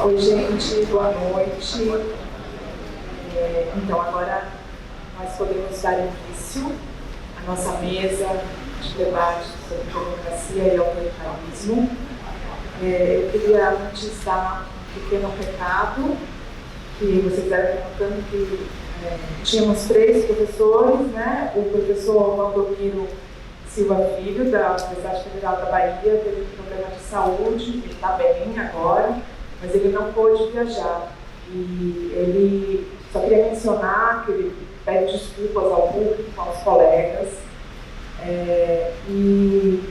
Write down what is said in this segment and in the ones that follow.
Oi, gente, boa noite. Então, agora nós podemos dar início à nossa mesa de debate sobre democracia e autoritarismo. Eu queria antes dar um pequeno recado, que vocês devem estar notando que tínhamos 3 professores, né? O professor Valdomiro Silva Filho, da Universidade Federal da Bahia, teve um problema de saúde, ele está bem agora, mas ele não pôde viajar. E ele só queria mencionar que ele pede desculpas ao público, aos colegas, e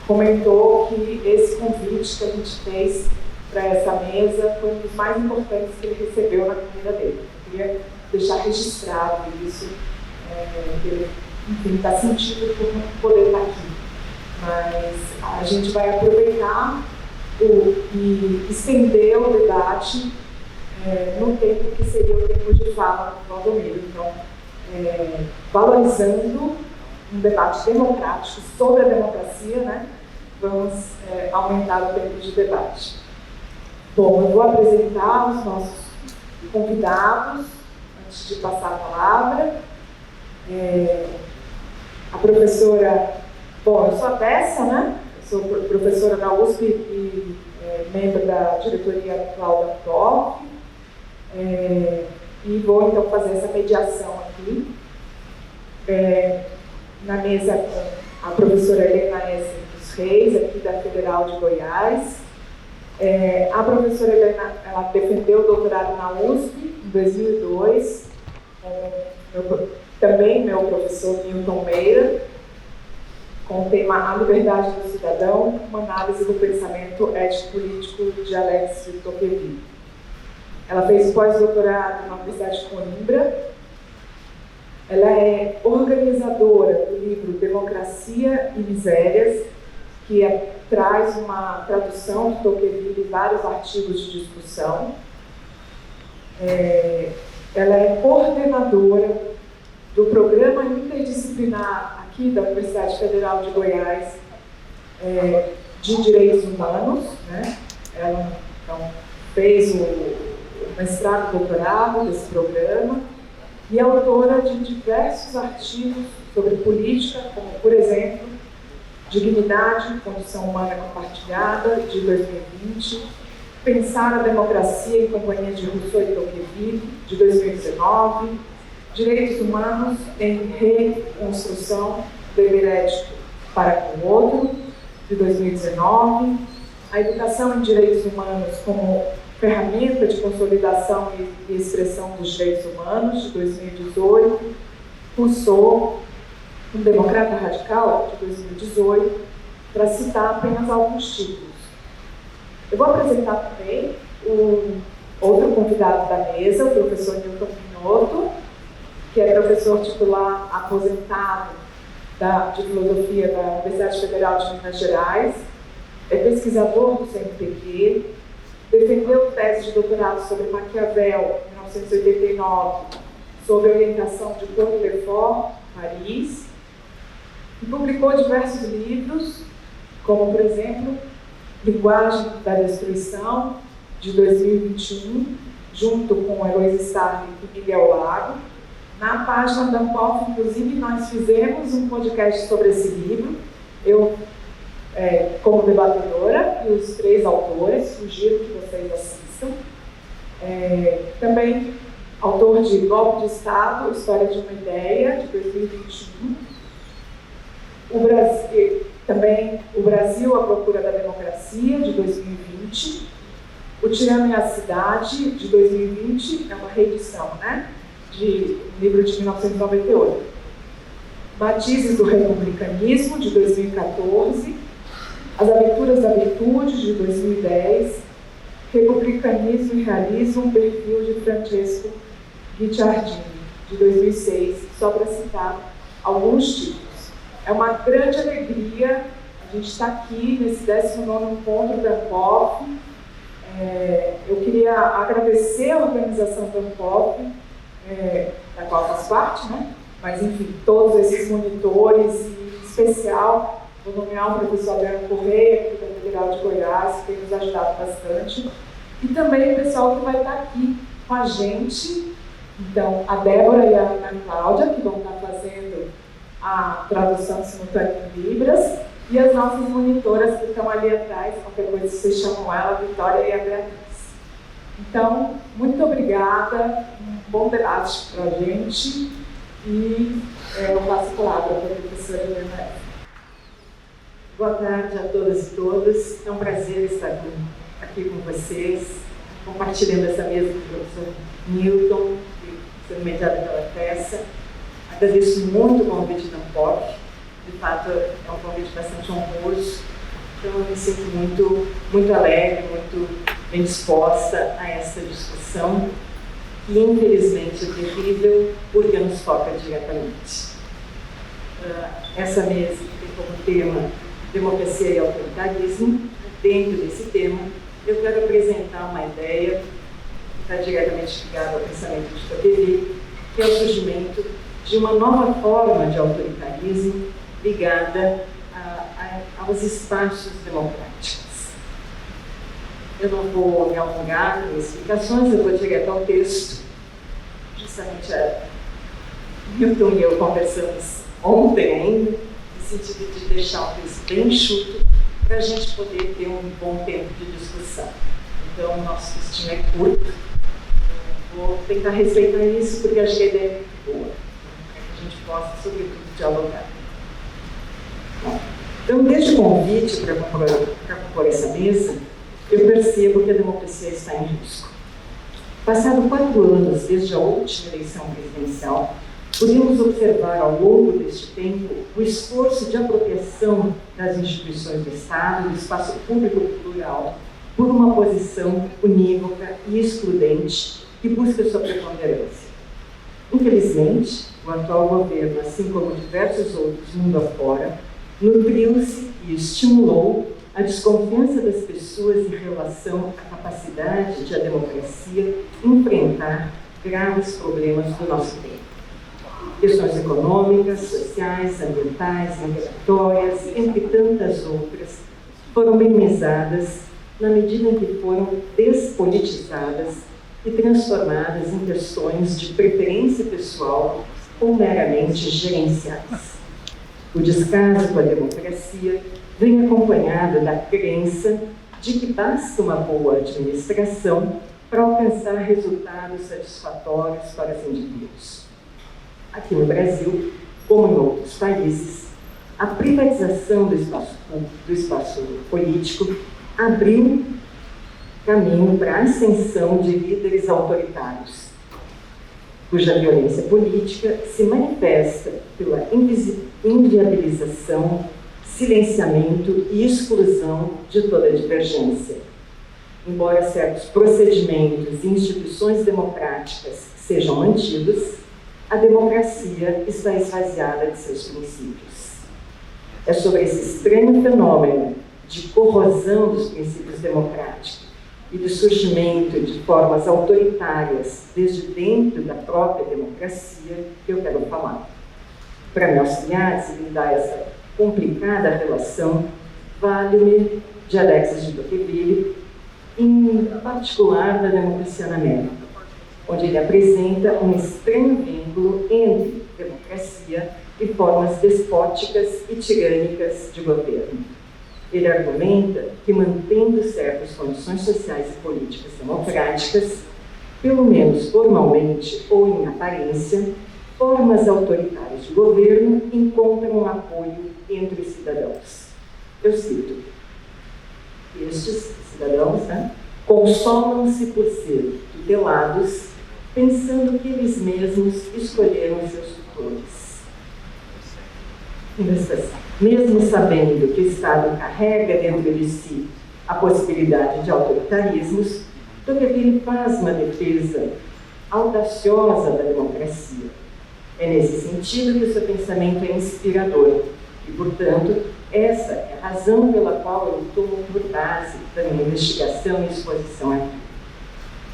comentou que esse convite que a gente fez para essa mesa foi um dos mais importantes que ele recebeu na vida dele. Eu queria deixar registrado isso, que ele, enfim, está sentido por não poder estar aqui. Mas a gente vai aproveitar e estender o debate no tempo que seria o tempo de fala do Valdomiro. Então, valorizando um debate democrático sobre a democracia, né, vamos aumentar o tempo de debate. Bom, eu vou apresentar os nossos convidados antes de passar a palavra. A professora, bom, eu sou a Tessa, né? Eu sou professora da USP e membro da diretoria atual da PROF, e vou então fazer essa mediação aqui. Na mesa com a professora Helena S. dos Reis, aqui da Federal de Goiás. A professora Helena, ela defendeu o doutorado na USP em 2002, também meu professor Milton Meira, com o tema A Liberdade do Cidadão, uma análise do pensamento ético-político de Alex de Tocqueville. Ela fez pós-doutorado na Universidade de Coimbra. Ela é organizadora do livro Democracia e Misérias, que traz uma tradução de Tocqueville e vários artigos de discussão. Ela é coordenadora do programa interdisciplinar aqui da Universidade Federal de Goiás de Direitos Humanos, né? Ela então, fez o mestrado e doutorado desse programa e é autora de diversos artigos sobre política, como, por exemplo, Dignidade, Condição Humana Compartilhada, de 2020, Pensar a Democracia em Companhia de Rousseau e Tocqueville, de 2019, Direitos Humanos em Reconstrução, Dever Ético para com o Outro, de 2019, A Educação em Direitos Humanos como Ferramenta de Consolidação e Expressão dos Direitos Humanos, de 2018, Rousseau, um Democrata Radical, de 2018, para citar apenas alguns títulos. Eu vou apresentar também o outro convidado da mesa, o professor Newton Pinotto, que é professor titular aposentado de Filosofia da Universidade Federal de Minas Gerais, é pesquisador do CNPq, defendeu tese de doutorado sobre Maquiavel, em 1989, sob a orientação de Claude Lefort, Paris, e publicou diversos livros, como, por exemplo, Linguagem da Destruição, de 2021, junto com Eloise Starling e Miguel Lago. Na página da UNPOF, inclusive, nós fizemos um podcast sobre esse livro, eu como debatedora e os 3 autores, sugiro que vocês assistam. Também autor de Golpe de Estado, História de uma Ideia, de 2021. Também O Brasil à Procura da Democracia, de 2020. O Tirano e a Cidade, de 2020, é uma reedição, né? De livro de 1998. Matizes do Republicanismo, de 2014. As Aventuras da Virtude, de 2010. Republicanismo e Realismo, um perfil de Francesco Guicciardini, de 2006, só para citar alguns títulos. É uma grande alegria a gente estar aqui nesse 19º encontro da UNPOF. Eu queria agradecer a organização da UNPOF, da qual faz parte, né? Mas, enfim, todos esses monitores, e em especial, vou nomear o professor Adriano Correia, aqui da Federal de Goiás, que tem nos ajudado bastante. e também o pessoal que vai estar aqui com a gente. Então, a Débora e a Ana Cláudia, que vão estar fazendo a tradução simultânea em Libras, e as nossas monitoras que estão ali atrás, qualquer coisa vocês chamam ela, a Vitória e a Beatriz. Então, muito obrigada, um bom debate para a gente, e eu passo a palavra para a professora Helena. Boa tarde a todas e todos, é um prazer estar aqui com vocês, compartilhando essa mesa com o professor Newton, sendo mediada pela peça. Agradeço muito o convite da POC, de fato é um convite bastante honroso, então eu me sinto muito alegre, muito bem disposta a essa discussão, que infelizmente é terrível porque nos toca diretamente. Essa mesa tem como tema democracia e autoritarismo. Dentro desse tema, eu quero apresentar uma ideia que está diretamente ligada ao pensamento de Tocqueville, que é o surgimento de uma nova forma de autoritarismo ligada aos espaços democráticos. Eu não vou me alongar em explicações, eu vou direto ao texto. Justamente Newton e eu conversamos ontem ainda, no sentido de deixar um texto bem enxuto para a gente poder ter um bom tempo de discussão. Então, o nosso textinho é curto. Vou tentar respeitar isso, porque acho que a ideia é muito boa, para que a gente possa, sobretudo, dialogar. Bom, então, desde o convite para compor essa mesa, eu percebo que a democracia está em risco. Passado 4 anos desde a última eleição presidencial, podemos observar ao longo deste tempo o esforço de apropriação das instituições do Estado, do espaço público plural, por uma posição unívoca e excludente que busca sua preponderância. Infelizmente, o atual governo, assim como diversos outros mundo afora, nutriu-se e estimulou a desconfiança das pessoas em relação à capacidade de a democracia enfrentar graves problemas do nosso tempo. Questões econômicas, sociais, ambientais, migratórias, entre tantas outras, foram minimizadas na medida em que foram despolitizadas e transformadas em questões de preferência pessoal ou meramente gerenciais. O descaso com a democracia vem acompanhado da crença de que basta uma boa administração para alcançar resultados satisfatórios para os indivíduos. Aqui no Brasil, como em outros países, a privatização do espaço político abriu caminho para a ascensão de líderes autoritários, cuja violência política se manifesta pela inviabilização, silenciamento e exclusão de toda divergência. Embora certos procedimentos e instituições democráticas sejam mantidos, a democracia está esvaziada de seus princípios. É sobre esse estranho fenômeno de corrosão dos princípios democráticos e do surgimento de formas autoritárias desde dentro da própria democracia que eu quero falar. Para me auxiliar a desvendar essa complicada relação, vale-me de Alexis de Tocqueville, em particular da Democracia na América, onde ele apresenta um estranho vínculo entre democracia e formas despóticas e tirânicas de governo. Ele argumenta que, mantendo certas condições sociais e políticas democráticas, pelo menos formalmente ou em aparência, formas autoritárias de governo encontram um apoio entre os cidadãos. Eu cito: estes cidadãos consolam-se por ser tutelados, pensando que eles mesmos escolheram seus tutores. Mesmo sabendo que o Estado carrega dentro de si a possibilidade de autoritarismos, Tocqueville faz uma defesa audaciosa da democracia. É nesse sentido que o seu pensamento é inspirador e, portanto, essa é a razão pela qual eu tomo por base da minha investigação e exposição aqui.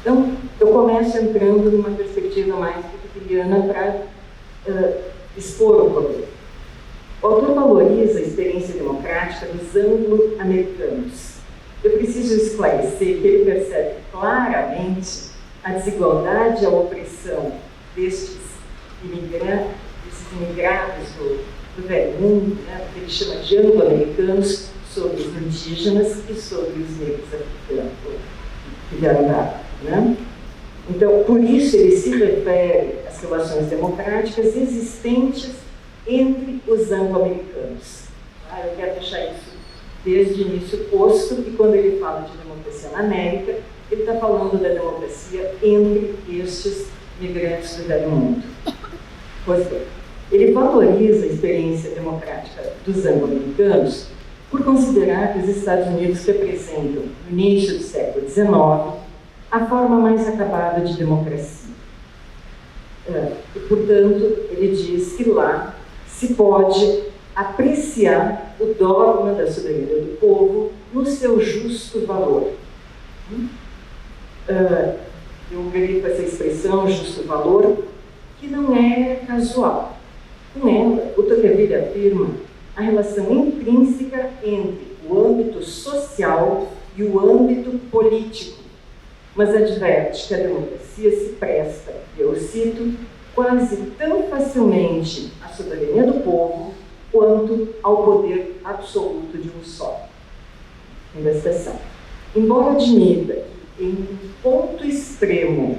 Então, eu começo entrando numa perspectiva mais tocqueviliana para expor o problema. O autor valoriza a experiência democrática dos anglo-americanos, eu preciso esclarecer que ele percebe claramente a desigualdade e a opressão desses imigrados do velho mundo, né, que ele chama de anglo-americanos, sobre os indígenas e sobre os negros africanos que vieram da África, né? Então, por isso ele se refere às relações democráticas existentes entre os anglo-americanos. Tá? Eu quero deixar isso desde o início posto, e quando ele fala de democracia na América, ele está falando da democracia entre estes migrantes do velho mundo. Pois bem, ele valoriza a experiência democrática dos anglo-americanos por considerar que os Estados Unidos representam, no início do século XIX, a forma mais acabada de democracia. E, portanto, ele diz que lá se pode apreciar o dogma da soberania do povo no seu justo valor. Eu grifo essa expressão, justo valor, que não é casual. Com ela, o Tocqueville afirma a relação intrínseca entre o âmbito social e o âmbito político, mas adverte que a democracia se presta, eu cito, quase tão facilmente à soberania do povo quanto ao poder absoluto de um só. Fim da citação. Embora admita que, em um ponto extremo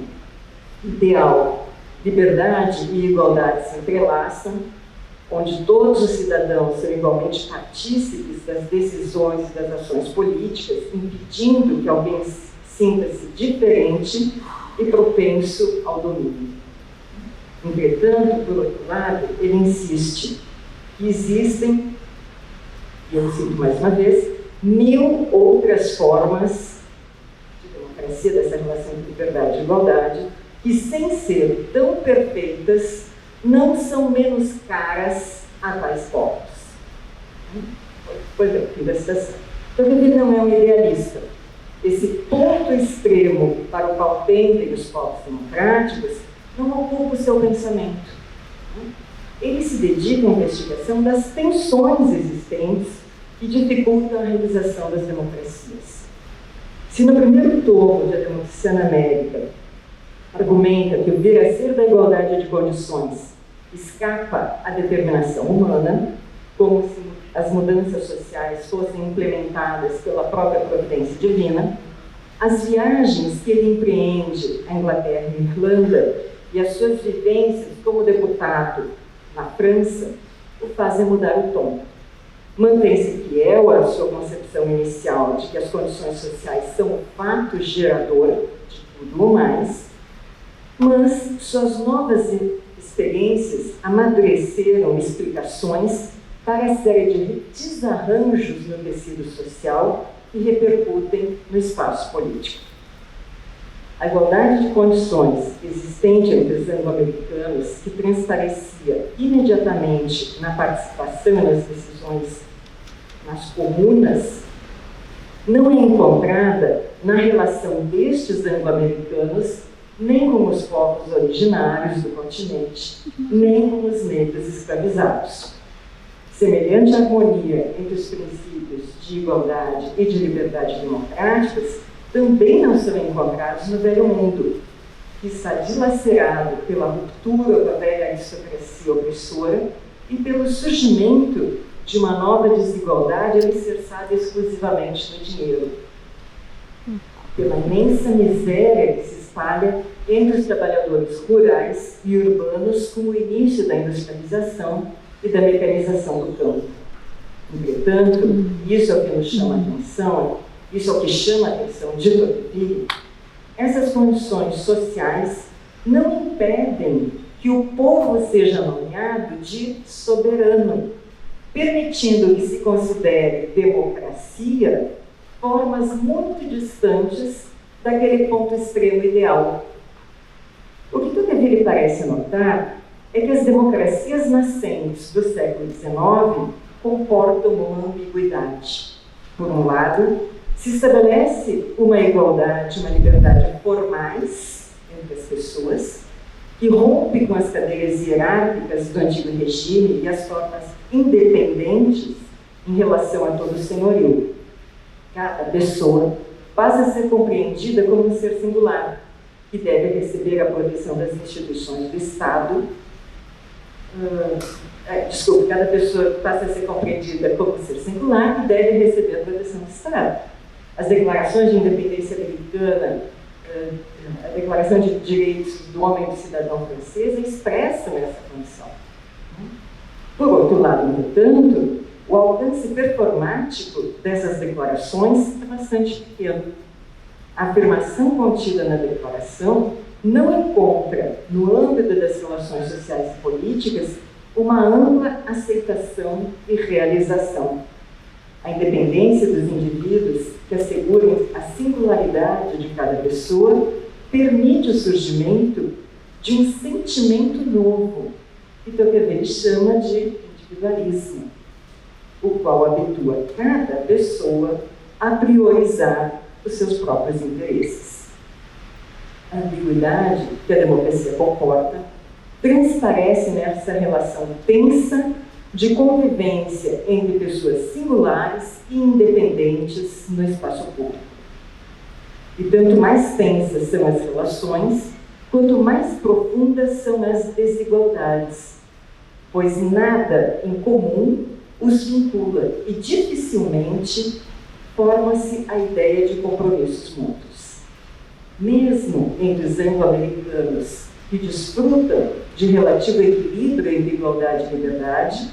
ideal, liberdade e igualdade se entrelaçam, onde todos os cidadãos são igualmente partícipes das decisões e das ações políticas, impedindo que alguém sinta-se diferente e propenso ao domínio. Entretanto, por outro lado, ele insiste que existem, e eu cito mais uma vez, 1000 outras formas de democracia, dessa relação entre liberdade e igualdade, que, sem ser tão perfeitas, não são menos caras a tais povos. Pois bem, fim da citação. Tocqueville não é um idealista. Esse ponto extremo para o qual tendem os povos democráticos não ocupa o seu pensamento. Ele se dedica à investigação das tensões existentes que dificultam a realização das democracias. Se no primeiro tomo de A Democracia na América argumenta que o vir a ser da igualdade de condições escapa à determinação humana, como se as mudanças sociais fossem implementadas pela própria providência divina, as viagens que ele empreende à Inglaterra e Irlanda e as suas vivências como deputado na França o fazem mudar o tom. Mantém-se fiel à sua concepção inicial de que as condições sociais são o fato gerador de tudo ou mais, mas suas novas experiências amadureceram explicações para a série de desarranjos no tecido social que repercutem no espaço político. A igualdade de condições existente entre os anglo-americanos, que transparecia imediatamente na participação e nas decisões nas comunas, não é encontrada na relação destes anglo-americanos nem com os povos originários do continente, nem com os negros escravizados. Semelhante harmonia entre os princípios de igualdade e de liberdade democráticas também não são encontrados no velho mundo, que está dilacerado pela ruptura com a velha aristocracia opressora e pelo surgimento de uma nova desigualdade alicerçada exclusivamente no dinheiro, pela imensa miséria que se espalha entre os trabalhadores rurais e urbanos com o início da industrialização e da mecanização do campo. Entretanto, isso é o que nos chama a atenção, isso é o que chama a atenção de Tocqueville, essas condições sociais não impedem que o povo seja nomeado de soberano, permitindo que se considere democracia formas muito distantes daquele ponto extremo ideal. O que Tocqueville parece notar é que as democracias nascentes do século XIX comportam uma ambiguidade. Por um lado, se estabelece uma igualdade, uma liberdade formais entre as pessoas, que rompe com as cadeias hierárquicas do antigo regime e as formas independentes em relação a todo o senhorio. Cada pessoa passa a ser compreendida como um ser singular, que deve receber a proteção das instituições do Estado. Cada pessoa passa a ser compreendida como um ser singular, que deve receber a proteção do Estado. As declarações de independência americana, a Declaração de Direitos do Homem e do Cidadão francesa expressam essa condição. Por outro lado, entretanto, o alcance performático dessas declarações é bastante pequeno. A afirmação contida na declaração não encontra, no âmbito das relações sociais e políticas, uma ampla aceitação e realização. A independência dos indivíduos, que asseguram a singularidade de cada pessoa, permite o surgimento de um sentimento novo, que Tocqueville chama de individualismo, o qual habitua cada pessoa a priorizar os seus próprios interesses. A ambiguidade que a democracia comporta transparece nessa relação tensa de convivência entre pessoas singulares e independentes no espaço público. E tanto mais tensas são as relações, quanto mais profundas são as desigualdades, pois nada em comum os vincula e dificilmente forma-se a ideia de compromissos mútuos. Mesmo entre os anglo-americanos que desfrutam de relativo equilíbrio entre igualdade e liberdade,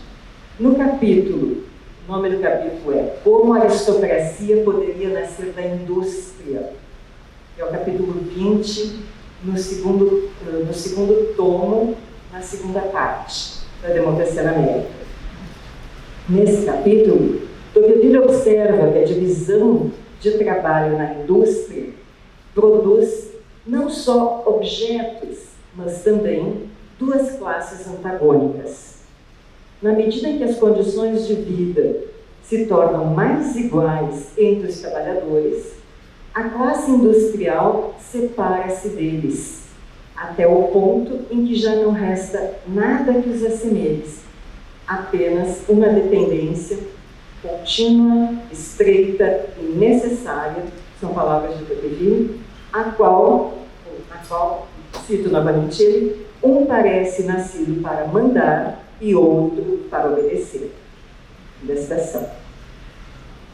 no capítulo, o nome do capítulo é Como a Aristocracia Poderia Nascer da Indústria, que é o capítulo 20, no segundo tomo, na segunda parte da Democracia na América. Nesse capítulo, Tocqueville observa que a divisão de trabalho na indústria produz não só objetos, mas também duas classes antagônicas. Na medida em que as condições de vida se tornam mais iguais entre os trabalhadores, a classe industrial separa-se deles, até o ponto em que já não resta nada que os assemelhe, apenas uma dependência contínua, estreita e necessária, são palavras de Tocqueville, na qual, cito novamente ele, um parece nascido para mandar e outro para obedecer. Da citação.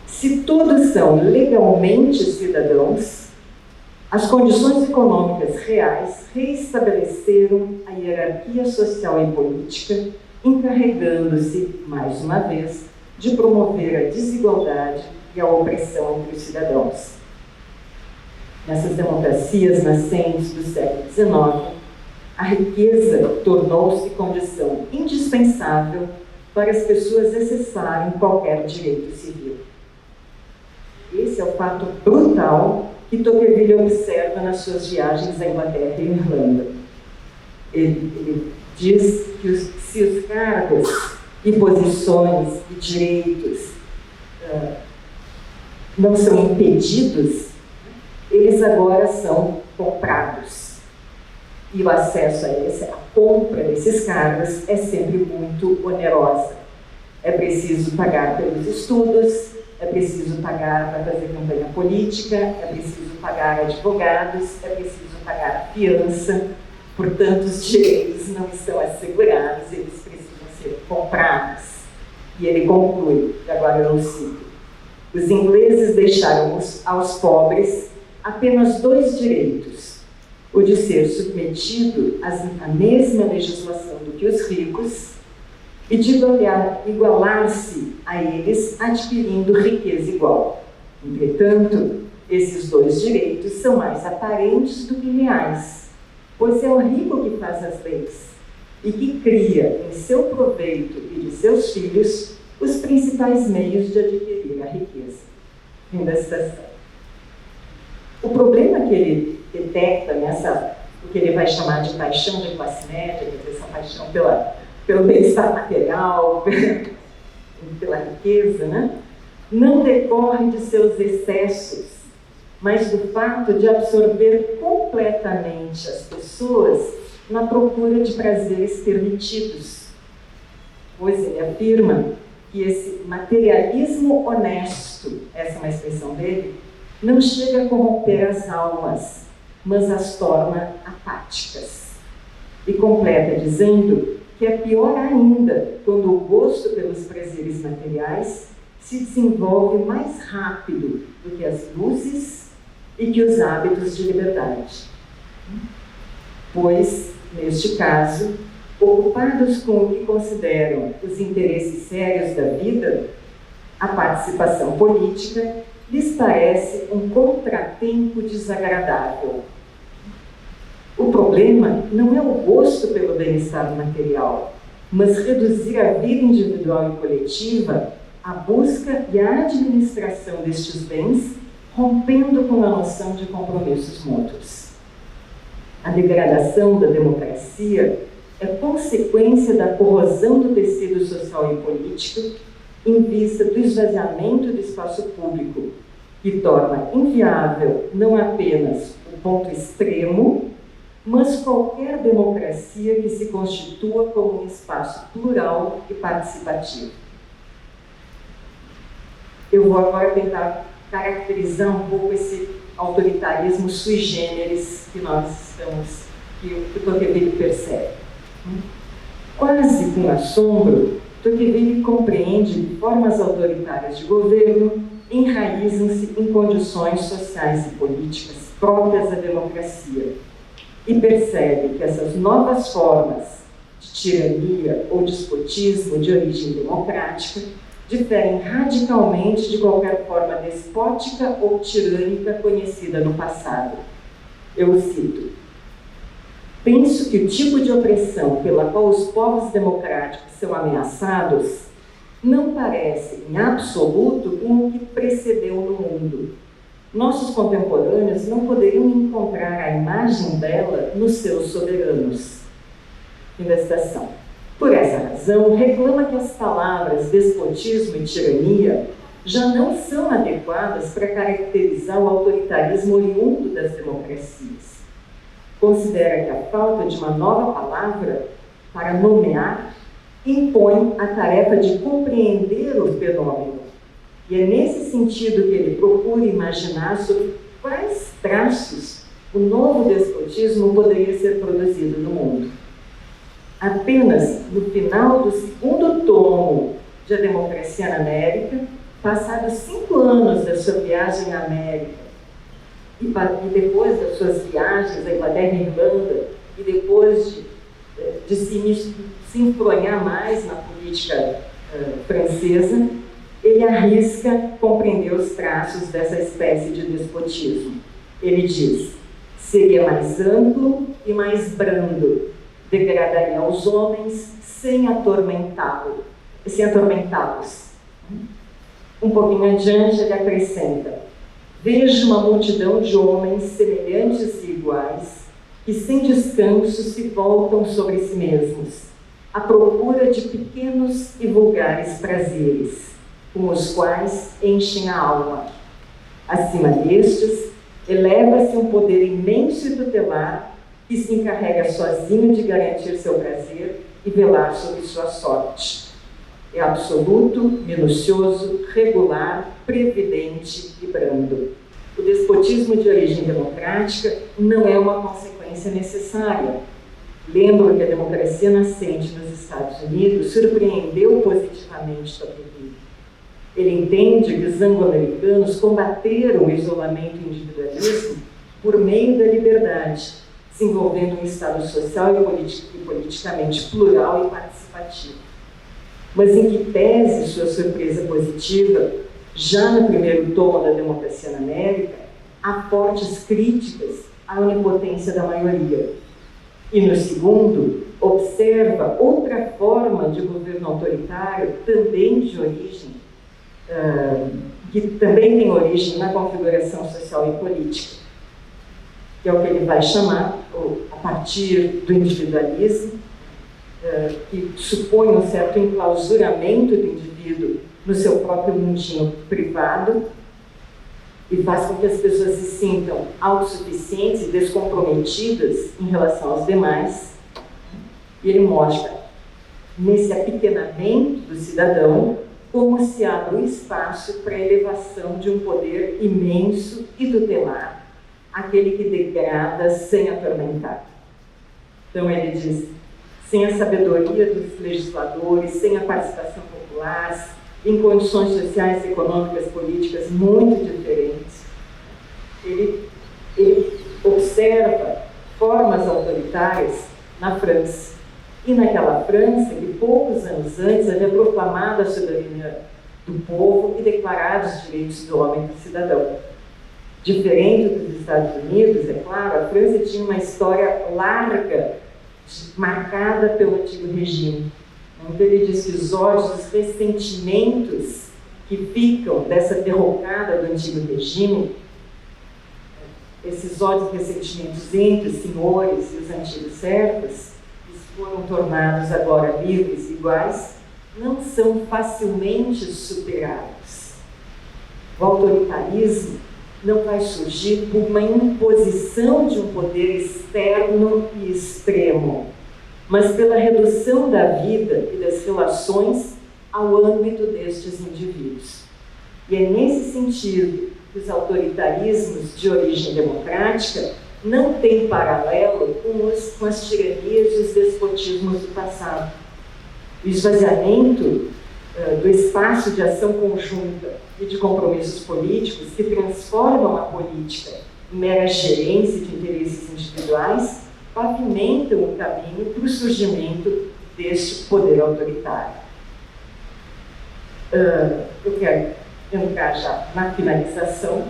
Se todos são legalmente cidadãos, as condições econômicas reais reestabeleceram a hierarquia social e política, encarregando-se, mais uma vez, de promover a desigualdade e a opressão entre os cidadãos. Nessas democracias nascentes do século XIX, a riqueza tornou-se condição indispensável para as pessoas acessarem qualquer direito civil. Esse é o fato brutal que Tocqueville observa nas suas viagens à Inglaterra e Irlanda. Ele diz que se os cargos e posições e direitos não são impedidos, eles agora são comprados. E o acesso a compra desses cargos é sempre muito onerosa. É preciso pagar pelos estudos, é preciso pagar para fazer campanha política, é preciso pagar advogados, é preciso pagar fiança. Portanto, os direitos não estão assegurados, eles precisam ser comprados. E ele conclui, e agora eu não cito, os ingleses deixaram aos pobres apenas dois direitos: o de ser submetido à mesma legislação do que os ricos e de igualar-se a eles adquirindo riqueza igual. Entretanto, esses dois direitos são mais aparentes do que reais, pois é o rico que faz as leis e que cria em seu proveito e de seus filhos os principais meios de adquirir a riqueza. Fim da citação. O problema que ele detecta o que ele vai chamar de paixão de classe média, quer dizer, essa paixão pelo bem-estar material, pela riqueza, né? Não decorre de seus excessos, mas do fato de absorver completamente as pessoas na procura de prazeres permitidos. Pois ele afirma que esse materialismo honesto, essa essa é uma expressão dele, não chega a corromper as almas, mas as torna apáticas. E completa dizendo que é pior ainda quando o gosto pelos prazeres materiais se desenvolve mais rápido do que as luzes e que os hábitos de liberdade. Pois, neste caso, ocupados com o que consideram os interesses sérios da vida, a participação política lhes parece um contratempo desagradável. O problema não é o gosto pelo bem-estar material, mas reduzir a vida individual e coletiva à busca e à administração destes bens, rompendo com a noção de compromissos mútuos. A degradação da democracia é consequência da corrosão do tecido social e político em vista do esvaziamento do espaço público, que torna inviável não apenas o ponto extremo, mas qualquer democracia que se constitua como um espaço plural e participativo. Eu vou agora tentar caracterizar um pouco esse autoritarismo sui generis que nós estamos, que o Tocqueville percebe. Quase com assombro, Tocqueville compreende que formas autoritárias de governo enraizam-se em condições sociais e políticas próprias da democracia e percebe que essas novas formas de tirania ou despotismo de origem democrática diferem radicalmente de qualquer forma despótica ou tirânica conhecida no passado. Eu cito: penso que o tipo de opressão pela qual os povos democráticos são ameaçados não parece, em absoluto, com o que precedeu no mundo. Nossos contemporâneos não poderiam encontrar a imagem dela nos seus soberanos. Fim da citação. Por essa razão, reclama que as palavras despotismo e tirania já não são adequadas para caracterizar o autoritarismo oriundo das democracias. Considera que a falta de uma nova palavra para nomear impõe a tarefa de compreender o fenômeno. E é nesse sentido que ele procura imaginar sobre quais traços o novo despotismo poderia ser produzido no mundo. Apenas no final do segundo tomo de A Democracia na América, passados 5 anos da sua viagem à América, e depois das suas viagens à Inglaterra e Irlanda, e depois de se enfronhar mais na política francesa, ele arrisca compreender os traços dessa espécie de despotismo. Ele diz: seria mais amplo e mais brando, degradaria os homens sem atormentá-los. Um pouquinho adiante ele acrescenta: vejo uma multidão de homens semelhantes e iguais que sem descanso se voltam sobre si mesmos, à procura de pequenos e vulgares prazeres, com os quais enchem a alma. Acima destes, eleva-se um poder imenso e tutelar que se encarrega sozinho de garantir seu prazer e velar sobre sua sorte. É absoluto, minucioso, regular, previdente e brando. O despotismo de origem democrática não é uma consequência necessária. Lembro que a democracia nascente nos Estados Unidos surpreendeu positivamente Tocqueville. Ele entende que os anglo-americanos combateram o isolamento e o individualismo por meio da liberdade, desenvolvendo um Estado social e politicamente plural e participativo. Mas em que pese sua surpresa positiva, já no primeiro tomo da Democracia na América, há fortes críticas à onipotência da maioria. E no segundo, observa outra forma de governo autoritário, também de origem, que também tem origem na configuração social e política, que é o que ele vai chamar, a partir do individualismo, que supõe um certo enclausuramento do indivíduo no seu próprio mundinho privado e faz com que as pessoas se sintam autossuficientes e descomprometidas em relação aos demais. E ele mostra, nesse apequenamento do cidadão, como se abre o espaço para a elevação de um poder imenso e tutelar, aquele que degrada sem atormentar. Então ele diz, sem a sabedoria dos legisladores, sem a participação popular, em condições sociais, econômicas, políticas muito diferentes, ele observa formas autoritárias na França. E naquela França, que poucos anos antes havia proclamado a soberania do povo e declarado os direitos do homem e do cidadão. Diferente dos Estados Unidos, é claro, a França tinha uma história larga, marcada pelo antigo regime. Então ele diz que os ódios, os ressentimentos que ficam dessa derrocada do antigo regime, esses ódios e ressentimentos entre os senhores e os antigos servos, foram tornados agora livres e iguais, não são facilmente superados. O autoritarismo não vai surgir por uma imposição de um poder externo e extremo, mas pela redução da vida e das relações ao âmbito destes indivíduos. E é nesse sentido que os autoritarismos de origem democrática não têm paralelo com as tiranias e os despotismos do passado. O esvaziamento do espaço de ação conjunta e de compromissos políticos que transformam a política em mera gerência de interesses individuais pavimentam o caminho para o surgimento deste poder autoritário. Eu quero entrar já na finalização,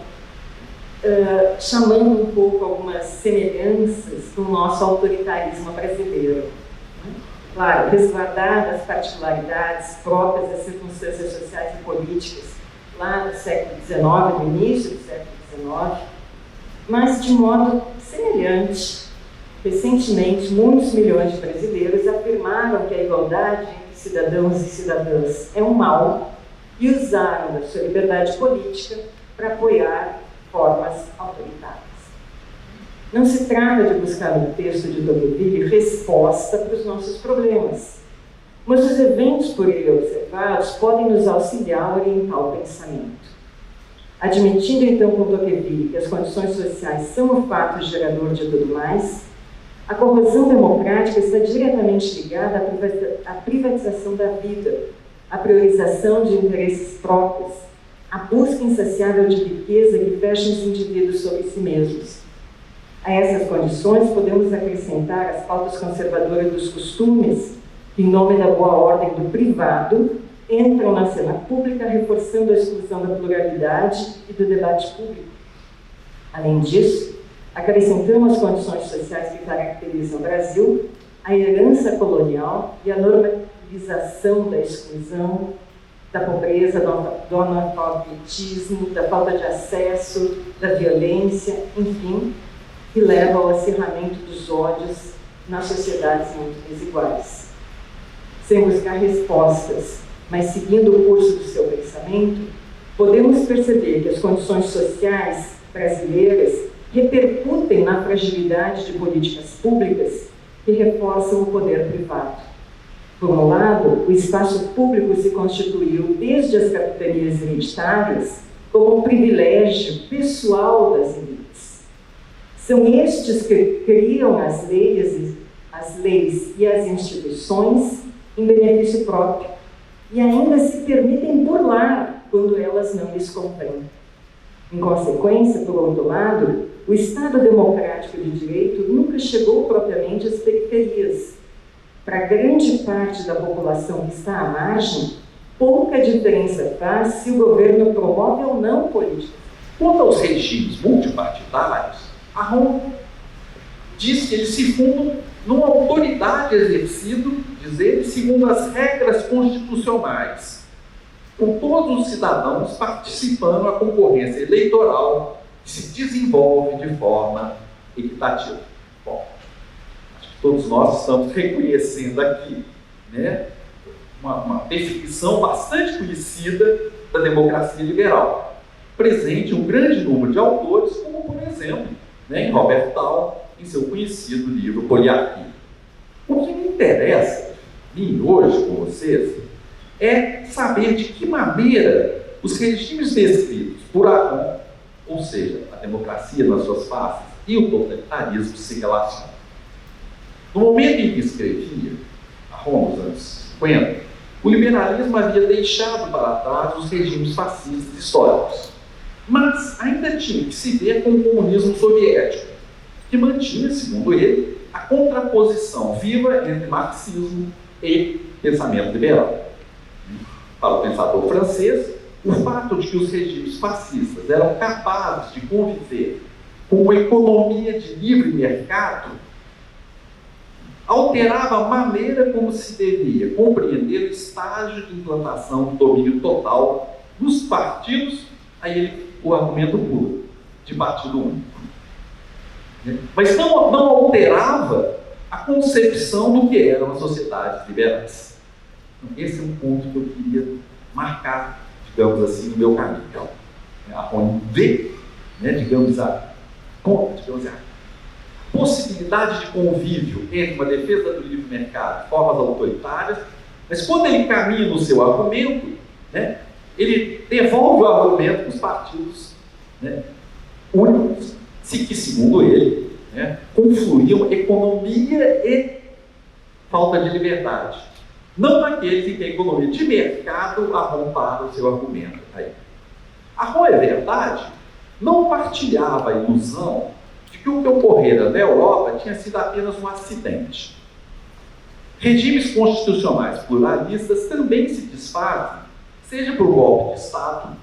chamando um pouco algumas semelhanças com o nosso autoritarismo brasileiro. Claro, resguardar as particularidades próprias das circunstâncias sociais e políticas lá no século XIX, no início do século XIX, mas de modo semelhante. Recentemente, muitos milhões de brasileiros afirmaram que a igualdade entre cidadãos e cidadãs é um mal e usaram da sua liberdade política para apoiar formas autoritárias. Não se trata de buscar no texto de Tocqueville resposta para os nossos problemas, mas os eventos por ele observados podem nos auxiliar a orientar o pensamento. Admitindo então com Tocqueville que as condições sociais são o fato gerador de tudo mais, a corrosão democrática está diretamente ligada à privatização da vida, à priorização de interesses próprios, à busca insaciável de riqueza que fecha os indivíduos sobre si mesmos. A essas condições, podemos acrescentar as pautas conservadoras dos costumes, que, em nome da boa ordem do privado, entram na cena pública, reforçando a exclusão da pluralidade e do debate público. Além disso, acrescentamos as condições sociais que caracterizam o Brasil, a herança colonial e a normalização da exclusão, da pobreza, do analfabetismo, da falta de acesso, da violência, enfim, que leva ao acirramento dos ódios nas sociedades muito desiguais. Sem buscar respostas, mas seguindo o curso do seu pensamento, podemos perceber que as condições sociais brasileiras repercutem na fragilidade de políticas públicas que reforçam o poder privado. Por um lado, o espaço público se constituiu, desde as capitanias hereditárias, como um privilégio pessoal das elites. São estes que criam as leis e as instituições em benefício próprio e ainda se permitem burlar quando elas não lhes convêm. Em consequência, por outro lado, o Estado democrático de direito nunca chegou propriamente às periferias. Para grande parte da população que está à margem, pouca diferença faz se o governo promove ou não políticas. Quanto aos regimes multipartidários, Aron diz que eles se fundam numa autoridade exercida, diz ele, segundo as regras constitucionais, com todos os cidadãos participando da concorrência eleitoral que se desenvolve de forma equitativa. Bom, acho que todos nós estamos reconhecendo aqui, né, uma definição bastante conhecida da democracia liberal, presente em um grande número de autores, como, por exemplo, em Robert Dahl, em seu conhecido livro Poliarquia. O que me interessa vir hoje com vocês é saber de que maneira os regimes descritos por Aron, ou seja, a democracia nas suas faces e o totalitarismo, se relacionam. No momento em que escrevia, Aron, nos anos 50, o liberalismo havia deixado para trás os regimes fascistas históricos, mas ainda tinha que se ver com o comunismo soviético, que mantinha, segundo ele, a contraposição viva entre marxismo e pensamento liberal. Para o pensador francês, o fato de que os regimes fascistas eram capazes de conviver com uma economia de livre mercado alterava a maneira como se devia compreender o estágio de implantação do domínio total dos partidos, aí o argumento puro, de partido único. Mas não alterava a concepção do que eram as sociedades liberais. Então, esse é um ponto que eu queria marcar, digamos assim, no meu caminho. Então, Aron vê, digamos, a possibilidade de convívio entre uma defesa do livre mercado e formas autoritárias, mas quando ele caminha no seu argumento, ele devolve o argumento para os partidos únicos, que, segundo ele, confluíam economia e falta de liberdade. Não naqueles em que a economia de mercado arrompara o seu argumento. Aron, é verdade, não partilhava a ilusão de que o que ocorrera na Europa tinha sido apenas um acidente. Regimes constitucionais pluralistas também se desfazem, seja por golpe de Estado,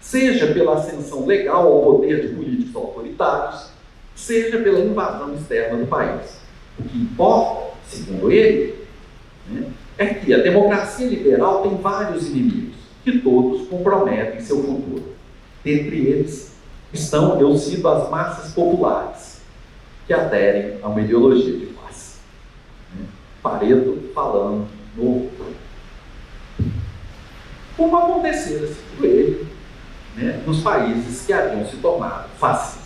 seja pela ascensão legal ao poder de políticos autoritários, seja pela invasão externa do país. O que importa, segundo ele, é que a democracia liberal tem vários inimigos, que todos comprometem seu futuro. Dentre eles estão, eu cito, as massas populares, que aderem a uma ideologia de classe. Pareto falando no... Como acontecera, segundo ele, nos países que haviam se tornado fascistas.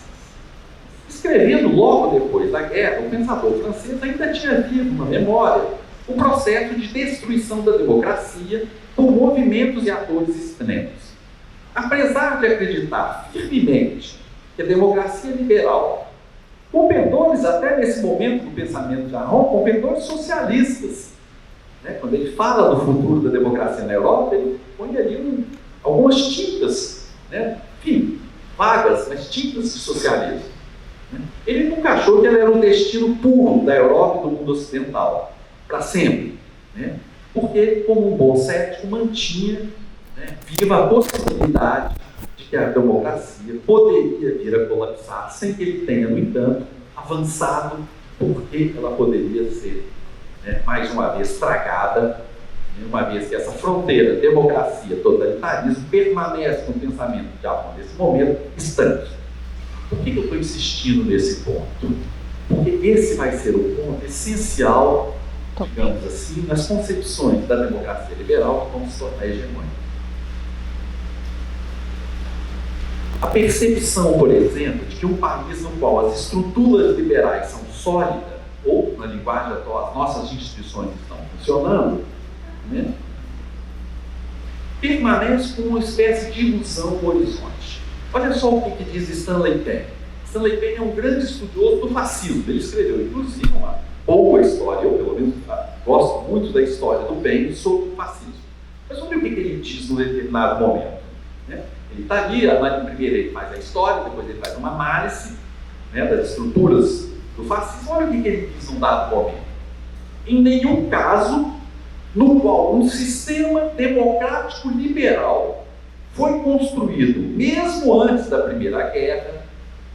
Escrevendo logo depois da guerra, o pensador francês ainda tinha vivo na memória o processo de destruição da democracia por movimentos e atores extremos. Apesar de acreditar firmemente que a democracia liberal, com pendores até nesse momento do pensamento de Aron, com pendores socialistas, quando ele fala do futuro da democracia na Europa, ele põe ali algumas tintas, enfim, vagas, mas tintas de socialismo. Ele nunca achou que ele era um destino puro da Europa e do mundo ocidental, para sempre, porque ele, como um bom cético, mantinha viva a possibilidade de que a democracia poderia vir a colapsar sem que ele tenha, no entanto, avançado, porque ela poderia ser, mais uma vez, estragada, uma vez que essa fronteira democracia-totalitarismo permanece no pensamento de Aron nesse momento estanque. Por que eu estou insistindo nesse ponto? Porque esse vai ser o ponto essencial, digamos assim, nas concepções da democracia liberal que vão se tornar hegemônicas. A percepção, por exemplo, de que um país no qual as estruturas liberais são sólidas, ou, na linguagem atual, as nossas instituições estão funcionando, permanece como uma espécie de ilusão no horizonte. Olha só o que diz Stanley Penn. Stanley Penn é um grande estudioso do fascismo. Ele escreveu, inclusive, uma boa história, eu pelo menos gosto muito da história do Penn sobre o fascismo. Mas olha o que ele diz num determinado momento. Ele está ali, primeiro ele faz a história, depois ele faz uma análise das estruturas do fascismo. Olha o que ele diz num dado momento. Em nenhum caso no qual um sistema democrático liberal foi construído mesmo antes da Primeira Guerra,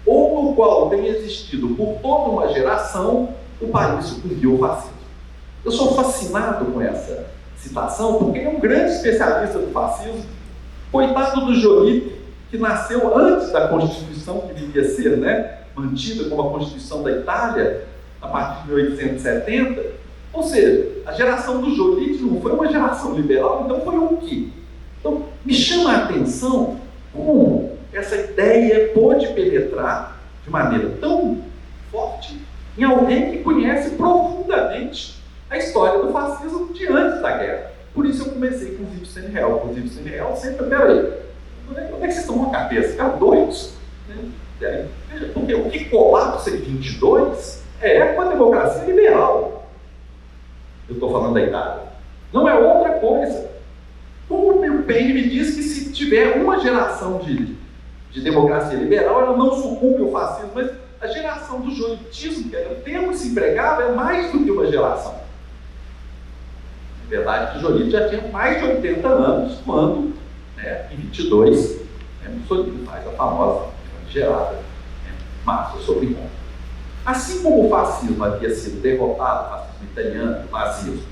ou no qual tenha existido por toda uma geração, o país sucumbiu ao fascismo. Eu sou fascinado com essa citação, porque ele é um grande especialista do fascismo. Coitado do Joly, que nasceu antes da Constituição que devia ser mantida como a Constituição da Itália, a partir de 1870. Ou seja, a geração do Joly não foi uma geração liberal, então foi o quê? Então, me chama a atenção como essa ideia pôde penetrar de maneira tão forte em alguém que conhece profundamente a história do fascismo de antes da guerra. Por isso eu comecei com os Ibsen-Hell. Os Ibsen-Hell sempre, peraí, onde é que vocês estão com a cabeça? Ficaram doidos? Né? Porque o que colapsa em 22 é com a democracia liberal. Eu estou falando da Itália. Não é outra coisa. Como o Paine me diz que se tiver uma geração de democracia liberal, ela não sucumbe ao fascismo, mas a geração do jolitismo, que era o termo que se empregava, é mais do que uma geração. Na verdade, o Joly já tinha mais de 80 anos quando, né, em 22, Mussolini faz a famosa gerada Massa sobre Roma. Assim como o fascismo havia sido derrotado, o fascismo italiano, o nazismo,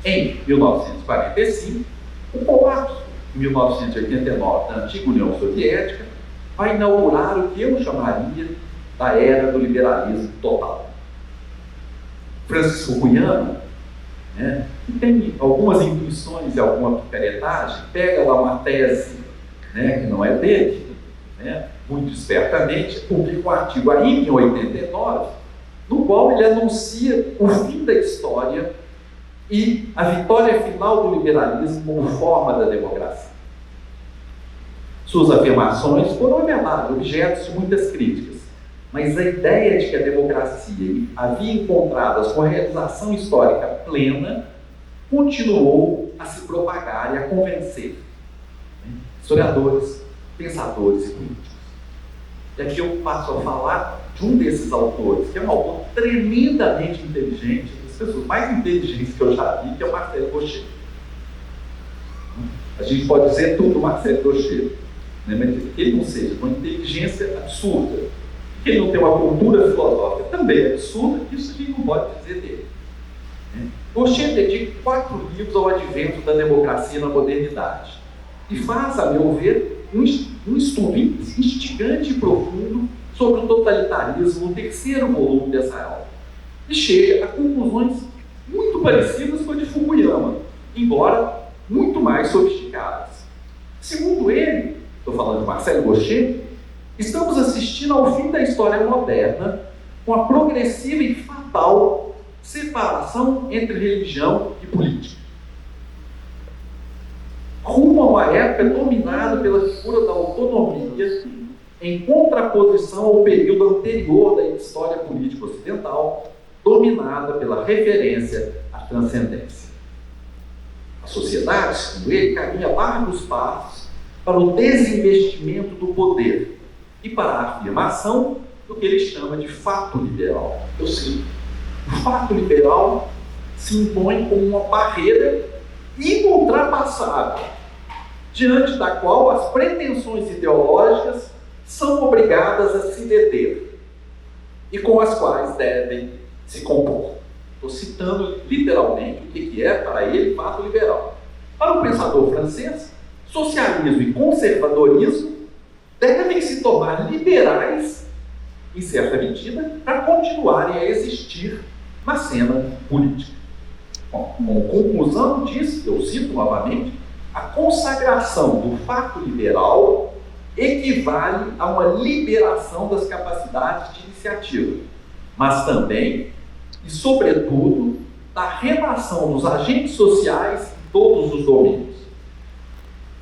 em 1945, o colapso, em 1989, da antiga União Soviética, vai inaugurar o que eu chamaria da era do liberalismo total. Francis Fukuyama, né, que tem algumas intuições e alguma picaretagem, pega lá uma tese, né, que não é dele, né, muito espertamente, publica um artigo ainda em 89, no qual ele anuncia o fim da história e a vitória final do liberalismo como forma da democracia. Suas afirmações foram, na verdade, objetos de muitas críticas, mas a ideia de que a democracia havia encontrado a sua realização histórica plena continuou a se propagar e a convencer, né, historiadores, pensadores e políticos. E aqui eu passo a falar de um desses autores, que é um autor tremendamente inteligente, das pessoas mais inteligentes que eu já vi, que é o Marcel Gauchet. A gente pode dizer tudo do Marcel Gauchet, né, mas que ele não seja uma inteligência absurda, que ele não tem uma cultura filosófica também absurda, isso a gente não pode dizer dele. Gauchet dedica 4 livros ao advento da democracia na modernidade e faz, a meu ver, um estudo instigante e profundo sobre o totalitarismo no 3º volume dessa aula. E chega a conclusões muito parecidas com a de Fukuyama, embora muito mais sofisticadas. Segundo ele, estou falando de Marcel Gauchet, estamos assistindo ao fim da história moderna com a progressiva e fatal separação entre religião e política. Rumo a uma época dominada pela figura da autonomia, em contraposição ao período anterior da história política ocidental, dominada pela referência à transcendência. A sociedade, segundo ele, caminha largos passos para o desinvestimento do poder e para a afirmação do que ele chama de fato liberal. Eu cito: o fato liberal se impõe como uma barreira inultrapassável, diante da qual as pretensões ideológicas são obrigadas a se deter e com as quais devem se compor. Estou citando literalmente o que é para ele fato liberal. Para o pensador francês, socialismo e conservadorismo devem se tornar liberais, em certa medida, para continuarem a existir na cena política. Bom, como conclusão disso, eu cito novamente, a consagração do fato liberal equivale a uma liberação das capacidades de iniciativa, mas também e, sobretudo, da relação dos agentes sociais em todos os domínios.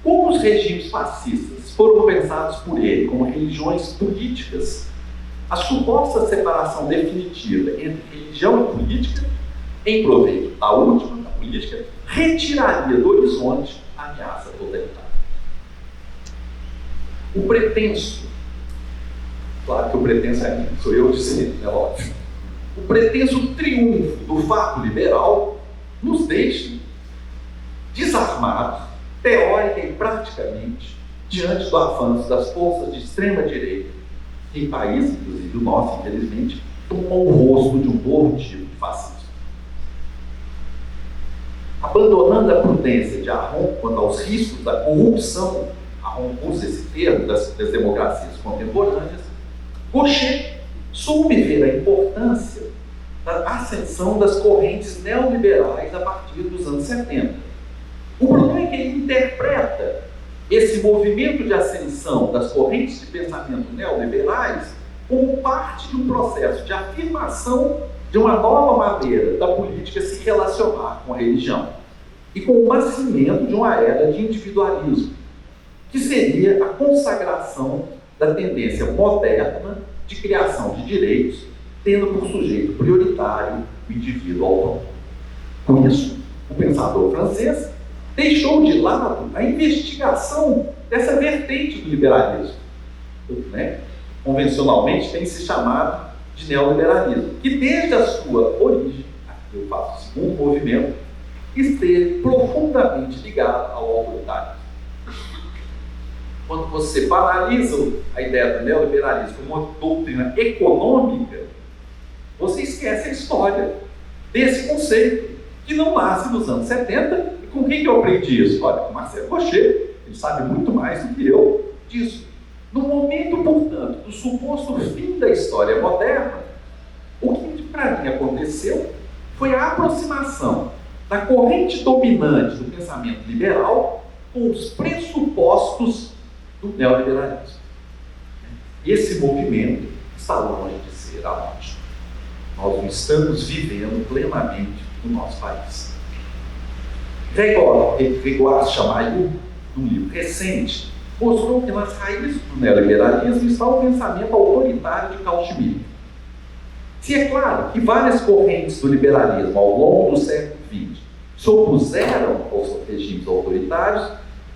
Como os regimes fascistas foram pensados por ele como religiões políticas, a suposta separação definitiva entre religião e política, em proveito da última, da política, retiraria do horizonte a ameaça totalitária. O pretenso, claro que o pretenso é mim, sou eu dizendo, é óbvio. O pretenso triunfo do fato liberal nos deixa desarmados, teórica e praticamente, diante do avanço das forças de extrema-direita, que em países, inclusive o nosso, infelizmente, tomam o rosto de um novo tipo de fascismo. Abandonando a prudência de Aron quanto aos riscos da corrupção, Aron usa esse termo das democracias contemporâneas, Gauchet soube ver a importância da ascensão das correntes neoliberais a partir dos anos 70. O problema é que ele interpreta esse movimento de ascensão das correntes de pensamento neoliberais como parte de um processo de afirmação de uma nova maneira da política se relacionar com a religião. e com o nascimento de uma era de individualismo, que seria a consagração da tendência moderna de criação de direitos, tendo por sujeito prioritário o indivíduo autônomo. Com isso, o pensador francês deixou de lado a investigação dessa vertente do liberalismo, né? Convencionalmente tem se chamado de neoliberalismo, que desde a sua origem, aqui eu faço o segundo movimento, esteve profundamente ligado ao autoritarismo. Quando você banaliza a ideia do neoliberalismo como uma doutrina econômica, você esquece a história desse conceito, que não nasce nos anos 70. E com quem que eu aprendi isso? Olha, com Marcel Gauchet, ele sabe muito mais do que eu disso. No momento, portanto, do suposto fim da história moderna, o que para mim aconteceu foi a aproximação da corrente dominante do pensamento liberal com os pressupostos do neoliberalismo. Esse movimento está longe de ser anónimo. Nós não estamos vivendo plenamente no nosso país. Grégoire Chamaillou, num livro recente, mostrou que nas raízes do neoliberalismo está o pensamento autoritário de Carl Schmitt. Se é claro que várias correntes do liberalismo ao longo do século XX se opuseram aos regimes autoritários,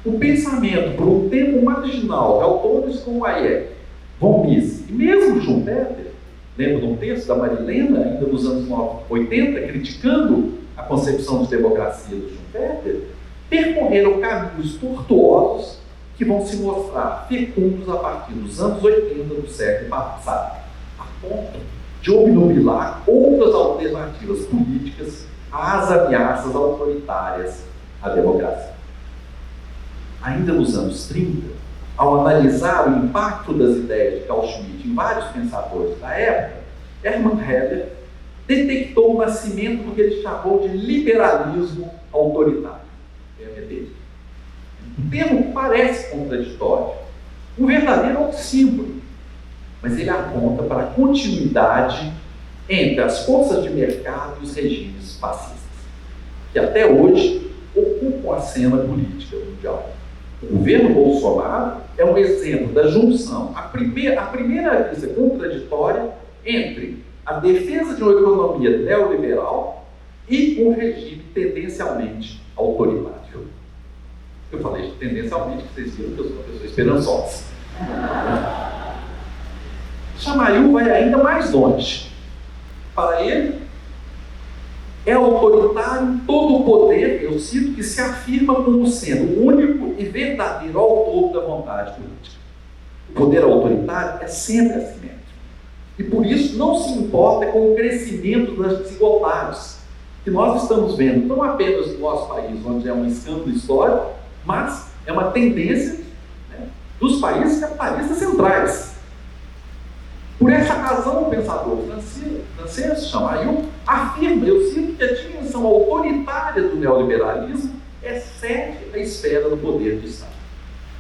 o pensamento por um tempo marginal de autores como Hayek, von Mises e mesmo Schumpeter, lembro de um texto da Marilena, ainda nos anos 80, criticando a concepção de democracia do Schumpeter, percorreram caminhos tortuosos que vão se mostrar fecundos a partir dos anos 80 do século passado, a ponto de obnubilar outras alternativas políticas às ameaças autoritárias à democracia. Ainda nos anos 30, ao analisar o impacto das ideias de Carl Schmitt em vários pensadores da época, Hermann Heller detectou o nascimento do que ele chamou de liberalismo autoritário. O termo parece contraditório, um verdadeiro oxímoron, mas ele aponta para a continuidade entre as forças de mercado e os regimes fascistas, que até hoje ocupam a cena política mundial. O governo Bolsonaro é um exemplo da junção, à primeira vista contraditória, entre a defesa de uma economia neoliberal e um regime tendencialmente autoritário. Eu falei tendencialmente, que vocês viram que eu sou uma pessoa esperançosa. Chamaillou vai ainda mais longe. Para ele, é autoritário todo o poder, eu cito, que se afirma como sendo o único e verdadeiro autor da vontade política. O poder autoritário é sempre assimétrico. E por isso não se importa com o crescimento das desigualdades, que nós estamos vendo não apenas no nosso país, onde é um escândalo histórico, mas é uma tendência, né, dos países capitalistas centrais. Por essa razão, o pensador francês Chamaillou afirma, eu cito, que a dimensão autoritária do neoliberalismo excede a esfera do poder do Estado.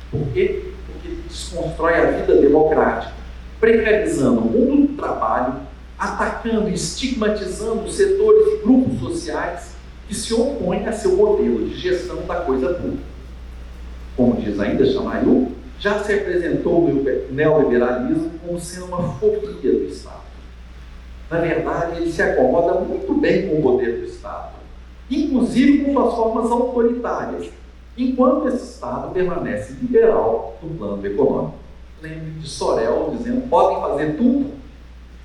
Por quê? Porque desconstrói a vida democrática, precarizando o mundo do trabalho, atacando e estigmatizando os setores e grupos sociais que se opõem a seu modelo de gestão da coisa pública. Como diz ainda Chamaillou, já se apresentou o neoliberalismo como sendo uma fobia do Estado. Na verdade, ele se acomoda muito bem com o poder do Estado, inclusive com suas formas autoritárias, enquanto esse Estado permanece liberal no plano econômico. Lembre de Sorel dizendo: podem fazer tudo,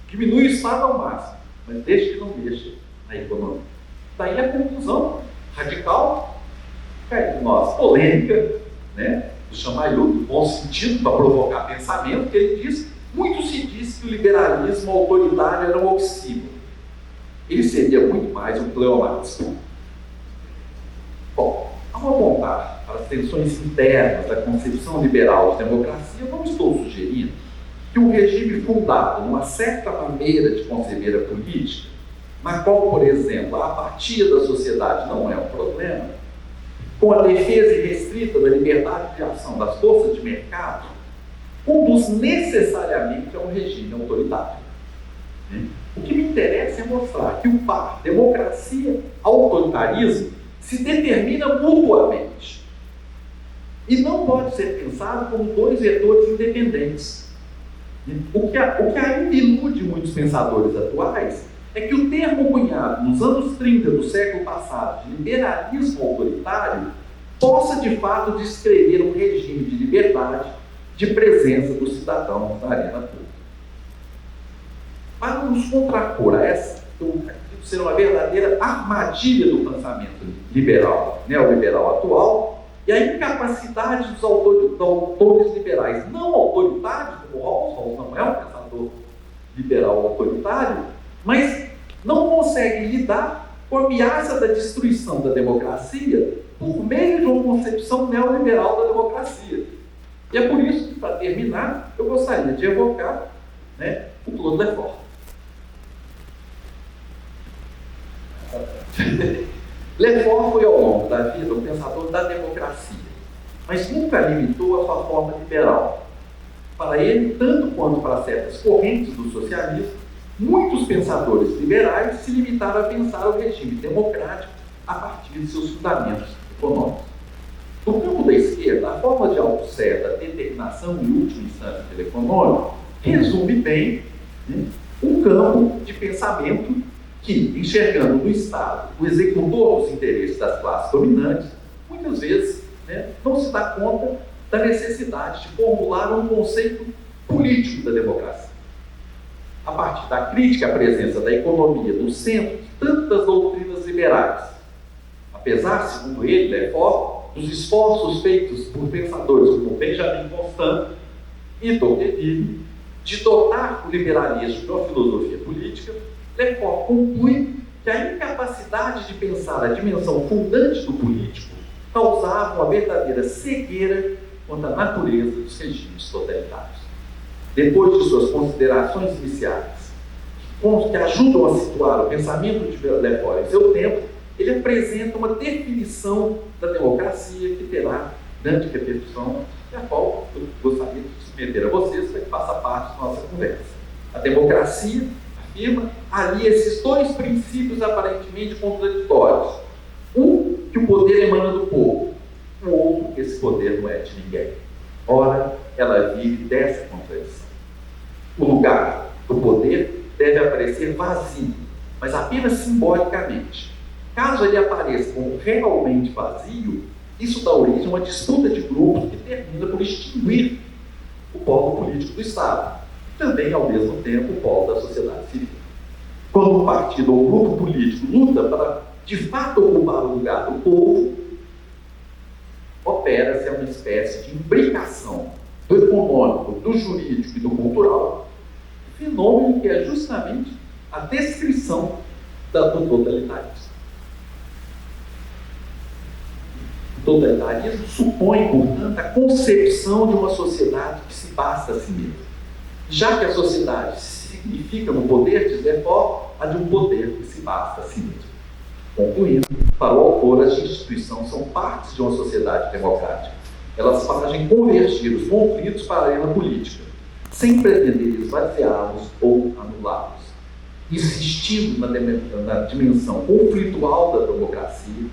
diminui o Estado ao máximo, mas deixe que não mexa na economia. Daí a conclusão radical, nós, polêmica, né, do Chamaillou, no bom sentido, para provocar pensamento, que ele diz: muito se diz que o liberalismo autoritário era um oxímoron. Ele seria muito mais um pleonasmo. Bom, ao apontar para as tensões internas da concepção liberal de democracia, eu não estou sugerindo que um regime fundado numa certa maneira de conceber a política, na qual, por exemplo, a apatia da sociedade não é um problema, com a defesa irrestrita da liberdade de ação das forças de mercado, conduz necessariamente a um regime autoritário. O que me interessa é mostrar que o par democracia-autoritarismo se determina mutuamente e não pode ser pensado como dois vetores independentes. O que ainda ilude muitos pensadores atuais é que o termo cunhado nos anos 30 do século passado de liberalismo autoritário possa de fato descrever um regime de liberdade de presença dos cidadãos na arena pública. Para nos contrapor a essa, eu acredito ser uma verdadeira armadilha do pensamento liberal, neoliberal atual, e a incapacidade dos autores liberais não autoritários, como Rawls não é um pensador liberal autoritário, mas não consegue lidar com a ameaça da destruição da democracia por meio de uma concepção neoliberal da democracia. E é por isso que, para terminar, eu gostaria de evocar o Claude Lefort. Lefort foi, ao longo da vida, um pensador da democracia, mas nunca limitou a sua forma liberal. Para ele, tanto quanto para certas correntes do socialismo, muitos pensadores liberais se limitaram a pensar o regime democrático a partir de seus fundamentos econômicos. No campo da esquerda, a forma de autosserva, determinação e última instância pelo econômico resume bem um campo de pensamento que, enxergando no Estado o executor dos interesses das classes dominantes, muitas vezes não se dá conta da necessidade de formular um conceito político da democracia. A partir da crítica à presença da economia no centro de tantas doutrinas liberais, apesar, segundo ele, Lefort, dos esforços feitos por pensadores como Benjamin Constant e Tocqueville de dotar o liberalismo de uma filosofia política, Lefort conclui que a incapacidade de pensar a dimensão fundante do político causava uma verdadeira cegueira quanto à natureza dos regimes totalitários. Depois de suas considerações iniciais, que ajudam a situar o pensamento de Lefort em seu tempo, ele apresenta uma definição da democracia que terá grande repercussão e a qual eu gostaria de submeter a vocês para que faça parte da nossa conversa. A democracia, afirma, alia esses dois princípios aparentemente contraditórios. Um, que o poder emana do povo. O outro, que esse poder não é de ninguém. Ora, ela vive dessa contradição. O lugar do poder deve aparecer vazio, mas apenas simbolicamente. Caso ele apareça como realmente vazio, isso dá origem a uma disputa de grupos que termina por extinguir o polo político do Estado, e também, ao mesmo tempo, o polo da sociedade civil. Quando um partido ou grupo político luta para, de fato, ocupar o lugar do povo, opera-se uma espécie de imbricação do econômico, do jurídico e do cultural, fenômeno que é justamente a descrição do totalitarismo. O totalitarismo supõe, portanto, a concepção de uma sociedade que se basta a si mesma. Já que a sociedade significa no poder, diz Lefort, a de um poder que se basta a si mesmo. Concluindo, para o autor, as instituições são partes de uma sociedade democrática. Elas fazem convergir os conflitos para a arena política, sem pretender esvaziá-los ou anulá-los. Insistindo na dimensão conflitual da democracia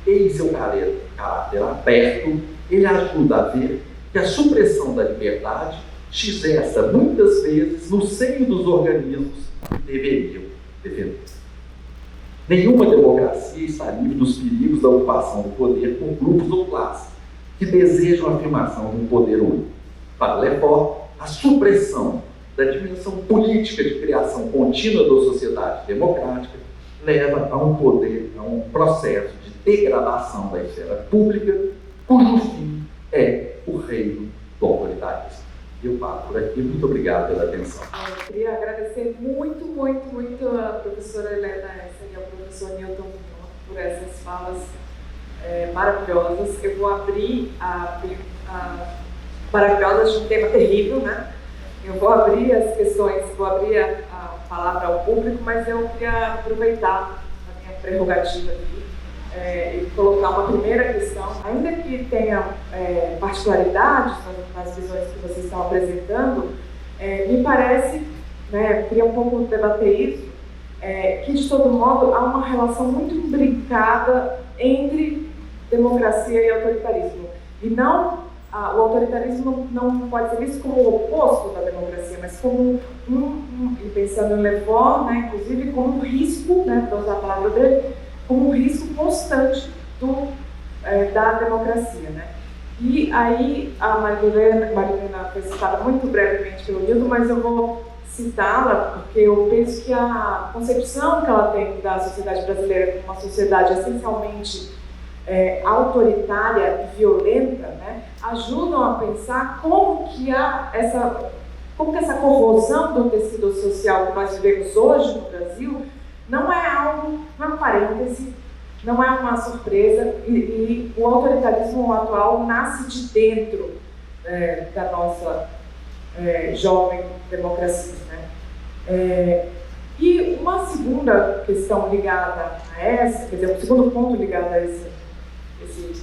e em seu caráter aberto, ele ajuda a ver que a supressão da liberdade se exerce muitas vezes no seio dos organismos que deveriam defender. Nenhuma democracia está livre dos perigos da ocupação do poder por grupos ou classes que desejam a afirmação de um poder único. Para Lefort, a supressão da dimensão política de criação contínua da sociedade democrática leva a um processo de degradação da esfera pública, cujo fim é o reino do autoritarismo. Eu paro por aqui. Muito obrigado pela atenção. Eu queria agradecer muito a professora Helena Essen e ao professor Newton por essas falas maravilhosas. Eu vou abrir maravilhosas de um tema terrível, né? Eu vou abrir as questões, vou abrir a palavra ao público, mas eu queria aproveitar a minha prerrogativa aqui e colocar uma primeira questão, ainda que tenha particularidades nas visões que vocês estão apresentando, me parece, eu queria um pouco debater isso, que, de todo modo, há uma relação muito imbricada entre democracia e autoritarismo. E não, o autoritarismo não pode ser visto como o oposto da democracia, mas como e pensando em Levor, né, inclusive, como um risco, né, para usar a palavra dele, como um risco constante da democracia, né? E aí a Marilena foi citada muito brevemente pelo Nilton, mas eu vou citá-la porque eu penso que a concepção que ela tem da sociedade brasileira como uma sociedade essencialmente autoritária e violenta, né, ajudam a pensar como que essa corrosão do tecido social que nós vivemos hoje no Brasil não é um parêntese, não é uma surpresa, e o autoritarismo atual nasce de dentro da nossa jovem democracia, né? E uma segunda questão ligada a essa, quer dizer, um segundo ponto ligado a esse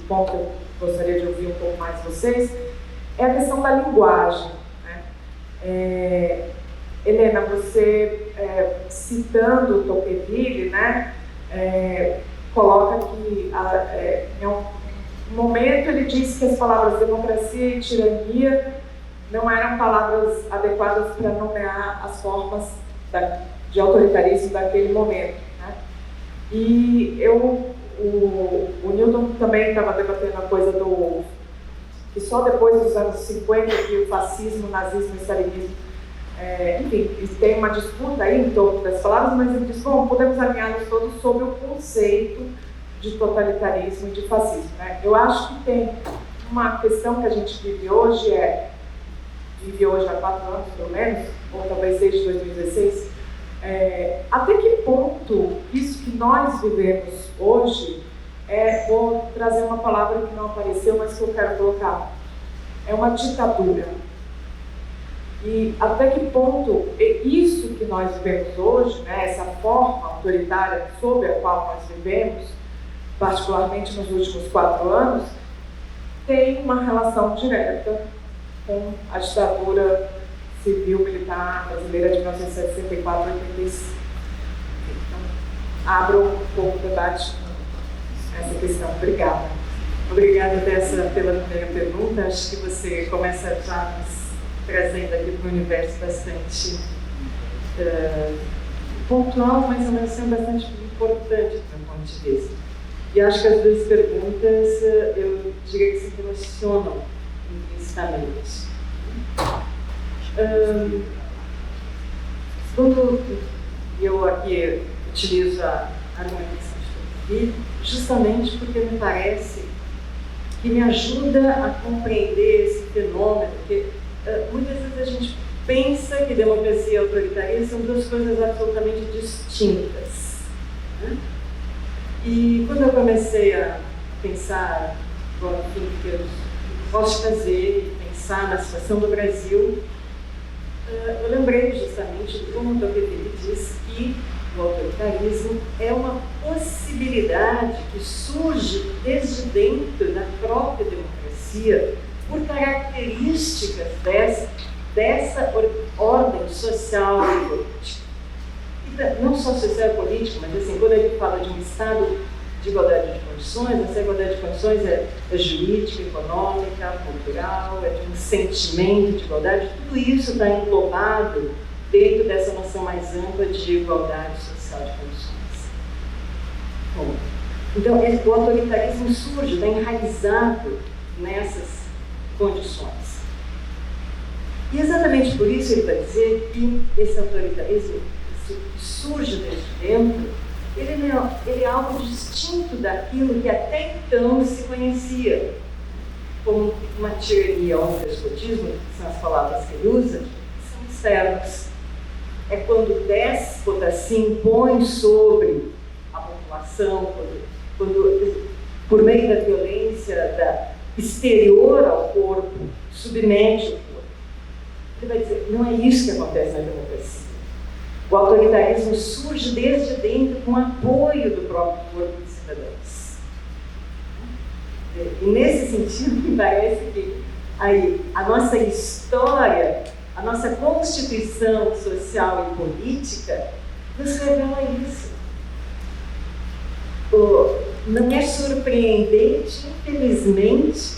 ponto que eu gostaria de ouvir um pouco mais de vocês, é a questão da linguagem, né? Helena, você, citando Tocqueville, né, coloca que em um momento ele disse que as palavras democracia e tirania não eram palavras adequadas para nomear as formas de autoritarismo daquele momento, né? E o Newton também estava debatendo a coisa que só depois dos anos 50 que o fascismo, o nazismo e o stalinismo, enfim, tem uma disputa aí em torno das palavras, mas ele diz, bom, podemos alinhá-los todos sobre o conceito de totalitarismo e de fascismo, né? Eu acho que tem uma questão que a gente vive hoje há 4 anos, pelo menos, ou talvez desde 2016, até que ponto isso que nós vivemos hoje vou trazer uma palavra que não apareceu, mas que eu quero colocar, é uma ditadura. E até que ponto isso que nós vivemos hoje, né, essa forma autoritária sob a qual nós vivemos, particularmente nos últimos 4 anos, tem uma relação direta com a ditadura civil-militar brasileira de 1964 a 85. Então, abro um pouco o debate nessa questão. Obrigada. Obrigada, Tessa, pela primeira pergunta. Acho que você começa já nos trazendo aqui para um universo bastante pontual, mas ao mesmo tempo bastante importante do meu ponto de vista. E acho que as duas perguntas, eu diria que se relacionam implicitamente. Quando eu aqui utilizo a argumentação de Tocqueville, justamente porque me parece que me ajuda a compreender esse fenômeno, porque muitas vezes a gente pensa que democracia e autoritarismo são duas coisas absolutamente distintas, né? E quando eu comecei a pensar, enfim, que eu posso fazer e pensar na situação do Brasil, eu lembrei justamente de como Tocqueville diz que o autoritarismo é uma possibilidade que surge desde dentro da própria democracia por características dessa ordem social e política. E não só social e política, mas assim, quando a gente fala de um estado de igualdade de condições, essa igualdade de condições é jurídica, econômica, cultural, é de um sentimento de igualdade, tudo isso está englobado dentro dessa noção mais ampla de igualdade social de condições. Bom, então, o autoritarismo surge, está enraizado nessas condições. E exatamente por isso ele vai dizer que esse autoritarismo, isso que surge desde dentro, ele é algo distinto daquilo que até então se conhecia como uma tirania ou um despotismo, que são as palavras que ele usa, que são externos. É quando o déspota se impõe sobre a população, quando por meio da violência exterior ao corpo, submete o corpo. Ele vai dizer, não é isso que acontece na democracia. O autoritarismo surge desde dentro com apoio do próprio corpo dos cidadãos. E nesse sentido, me parece que aí, a nossa história, a nossa constituição social e política nos revela isso. Não é surpreendente, infelizmente,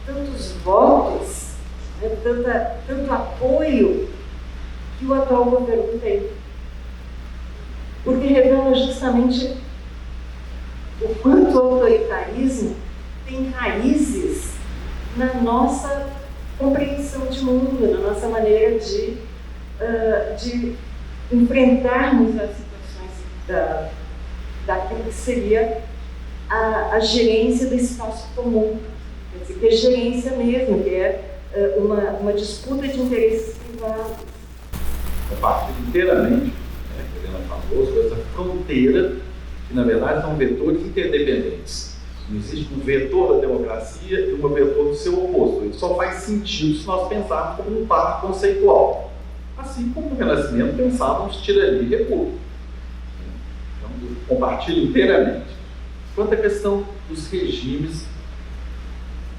tantos votos, né, tanto apoio que o atual governo tem. Porque revela justamente o quanto o autoritarismo tem raízes na nossa compreensão de mundo, na nossa maneira de enfrentarmos as situações daquilo que seria a gerência do espaço comum. Quer dizer, que é gerência mesmo, que é uma disputa de interesses privados. Compartilho inteiramente, que a Helena falou, sobre essa fronteira, que na verdade são vetores interdependentes. Não existe um vetor da democracia e um vetor do seu oposto. Ele só faz sentido se nós pensarmos como um par conceitual. Assim como no Renascimento pensávamos tirania e república. Então, eu compartilho inteiramente. Quanto à questão dos regimes,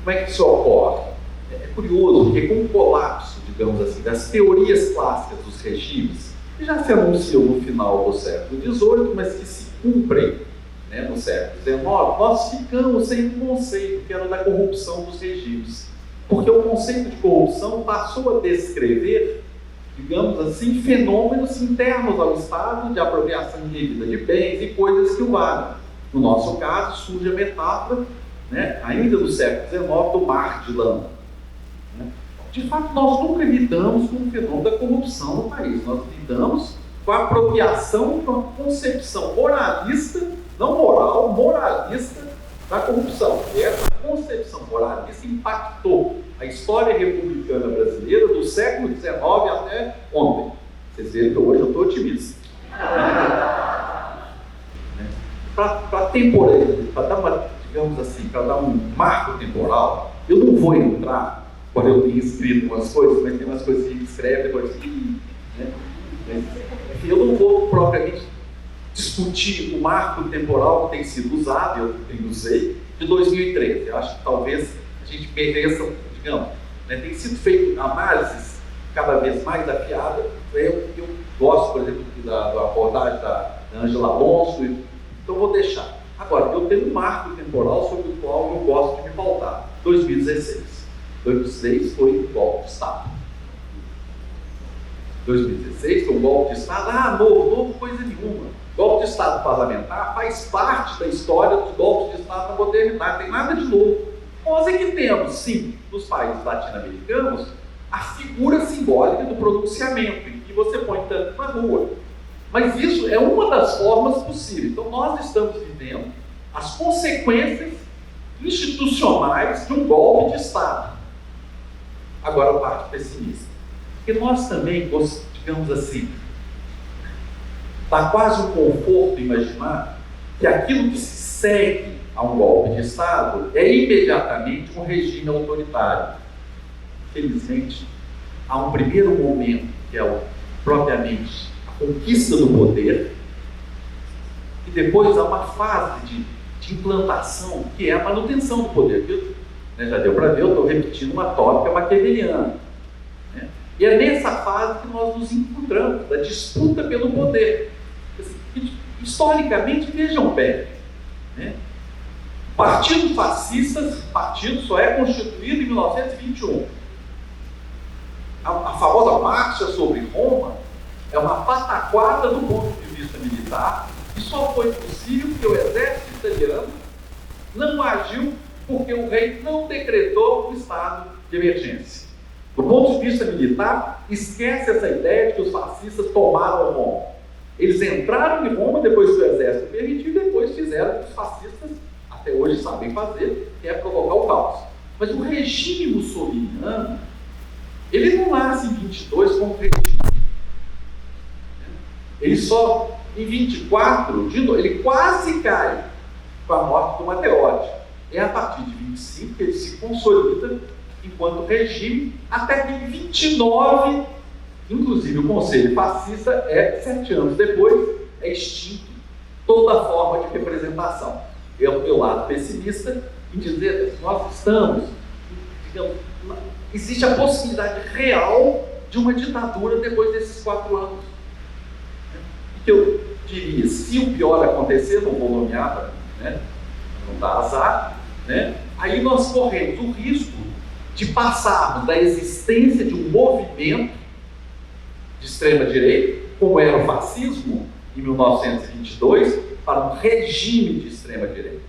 como é que isso ocorre? É curioso, porque com o colapso, digamos assim, das teorias clássicas dos regimes, que já se anunciam no final do século XVIII, mas que se cumprem, né, no século XIX, nós ficamos sem um conceito, que era o da corrupção dos regimes. Porque o conceito de corrupção passou a descrever, digamos assim, fenômenos internos ao Estado de apropriação indevida de bens e coisas que o valem. No nosso caso, surge a metáfora, né, ainda do século XIX, do mar de lama. De fato, nós nunca lidamos com o fenômeno da corrupção no país. Nós lidamos com a apropriação de uma concepção moralista, não moral, moralista da corrupção. E essa concepção moralista impactou a história republicana brasileira do século XIX até ontem. Vocês veem que hoje eu estou otimista. Para temporalizar, para dar uma, digamos assim, para dar um marco temporal, eu não vou entrar. Quando eu tenho escrito umas coisas, mas tem umas coisas que escreve, depois né? Enfim, eu não vou propriamente discutir o marco temporal que tem sido usado, eu usei, de 2013. Eu acho que talvez a gente mereça, digamos, né? Tem sido feito análises cada vez mais afiadas. Eu gosto, por exemplo, da abordagem da Ângela Alonso, então vou deixar. Agora, eu tenho um marco temporal sobre o qual eu gosto de me pautar. 2016. 2016 foi um golpe de Estado. 2016 foi um golpe de Estado, novo, coisa nenhuma. Golpe de Estado parlamentar faz parte da história dos golpes de Estado na modernidade, não tem nada de novo. Nós é que temos, sim, nos países latino-americanos, a figura simbólica do pronunciamento, em que você põe tanto na rua. Mas isso é uma das formas possíveis. Então nós estamos vivendo as consequências institucionais de um golpe de Estado. Agora a parte pessimista. Porque nós também, digamos assim, dá quase um conforto imaginar que aquilo que se segue a um golpe de Estado é imediatamente um regime autoritário. Felizmente, há um primeiro momento, que é propriamente a conquista do poder, e depois há uma fase de implantação, que é a manutenção do poder. Já deu para ver, eu estou repetindo uma tópica maquiaveliana. Né? E é nessa fase que nós nos encontramos, da disputa pelo poder. Historicamente, vejam bem, né? O Partido Fascista, só é constituído em 1921. A famosa marcha sobre Roma é uma pataquada do ponto de vista militar, e só foi possível porque o exército italiano não agiu porque o rei não decretou o estado de emergência. Do ponto de vista militar, esquece essa ideia de que os fascistas tomaram Roma. Eles entraram em Roma depois que o exército permitiu e depois fizeram o que os fascistas até hoje sabem fazer, que é provocar o caos. Mas o regime mussoliniano, ele não nasce em 22 como regime. Ele só, em 24, ele quase cai com a morte do Matteotti. É a partir de 25 que ele se consolida enquanto regime, até que em 29, inclusive o Conselho Fascista 7 anos depois, é extinto toda forma de representação. É o meu lado pessimista em dizer que nós estamos, digamos, existe a possibilidade real de uma ditadura depois desses 4 anos. que eu diria, se o pior acontecer, não vou nomear, né, não dá azar, né, aí nós corremos o risco de passarmos da existência de um movimento de extrema-direita, como era o fascismo em 1922, para um regime de extrema-direita.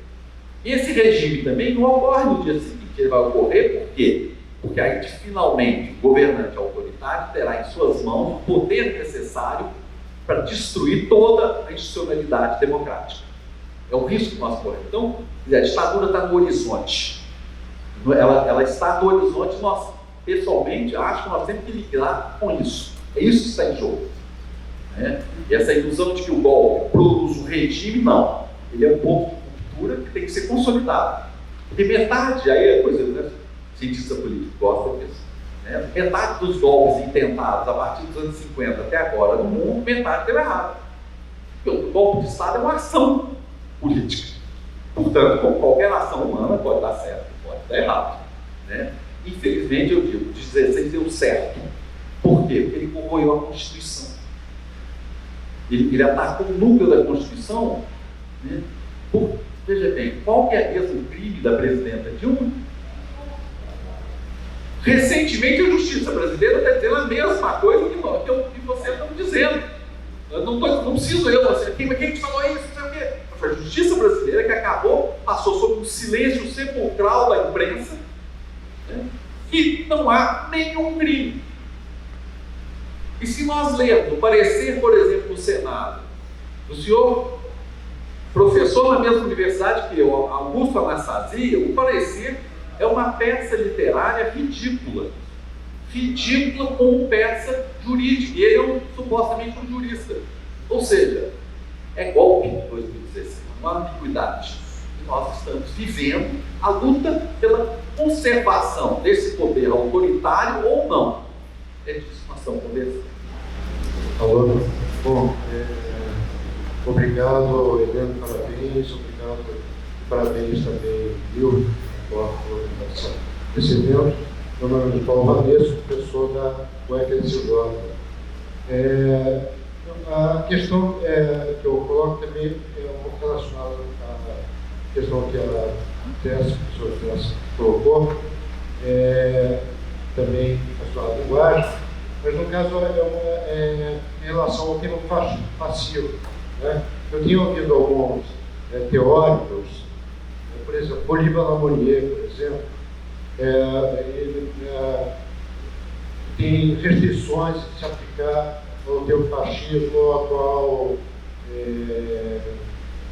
E esse regime também não ocorre no dia seguinte, ele vai ocorrer por quê? Porque aí, finalmente, o governante autoritário terá em suas mãos o poder necessário para destruir toda a institucionalidade democrática. É o risco que nós corremos. Então, a ditadura está no horizonte. Ela está no horizonte, nós, pessoalmente, acho que nós temos que lidar com isso. É isso que está em jogo. Né? E essa ilusão de que o golpe produz um regime, não. Ele é um ponto de ruptura que tem que ser consolidado. Porque metade, aí é coisa, né? Cientista político gosta disso. Né? Metade dos golpes intentados a partir dos anos 50 até agora no mundo, metade deu errado. Porque o golpe de Estado é uma ação política. Portanto, como qualquer ação humana, pode dar certo, pode dar errado. Né? Infelizmente, eu digo, o 16 deu certo. Por quê? Porque ele corroeu a Constituição. Ele atacou o núcleo da Constituição. Né? Veja bem, qual que é mesmo o crime da presidenta Dilma? Recentemente, a justiça brasileira está dizendo a mesma coisa que você está dizendo. Eu não preciso quem te falou isso? Não sei o quê. Foi a justiça brasileira que passou sob um silêncio sepulcral da imprensa, né, que não há nenhum crime. E se nós lermos o parecer, por exemplo, do Senado, do senhor professor na mesma universidade que eu, Augusto Anastasia, o parecer é uma peça literária ridícula. Ridícula como peça jurídica. E ele é supostamente um jurista. Ou seja, é golpe de 2016, uma ambiguidade. E nós estamos vivendo a luta pela conservação desse poder autoritário ou não. É disso que nós estamos conversando. Alô? Bom, obrigado, Helena, parabéns também, Nilton, por esse evento. Meu nome é Paulo Vanesso, professor da UFSJ. A questão que eu coloco também é um pouco relacionada à questão que a professora Tess colocou, também a sua linguagem, mas no caso em relação ao termo passivo. Né? Eu tinha ouvido alguns teóricos, por exemplo, Olivier Lamonier, por exemplo, ele tem restrições de se aplicar ao termo fascismo ao atual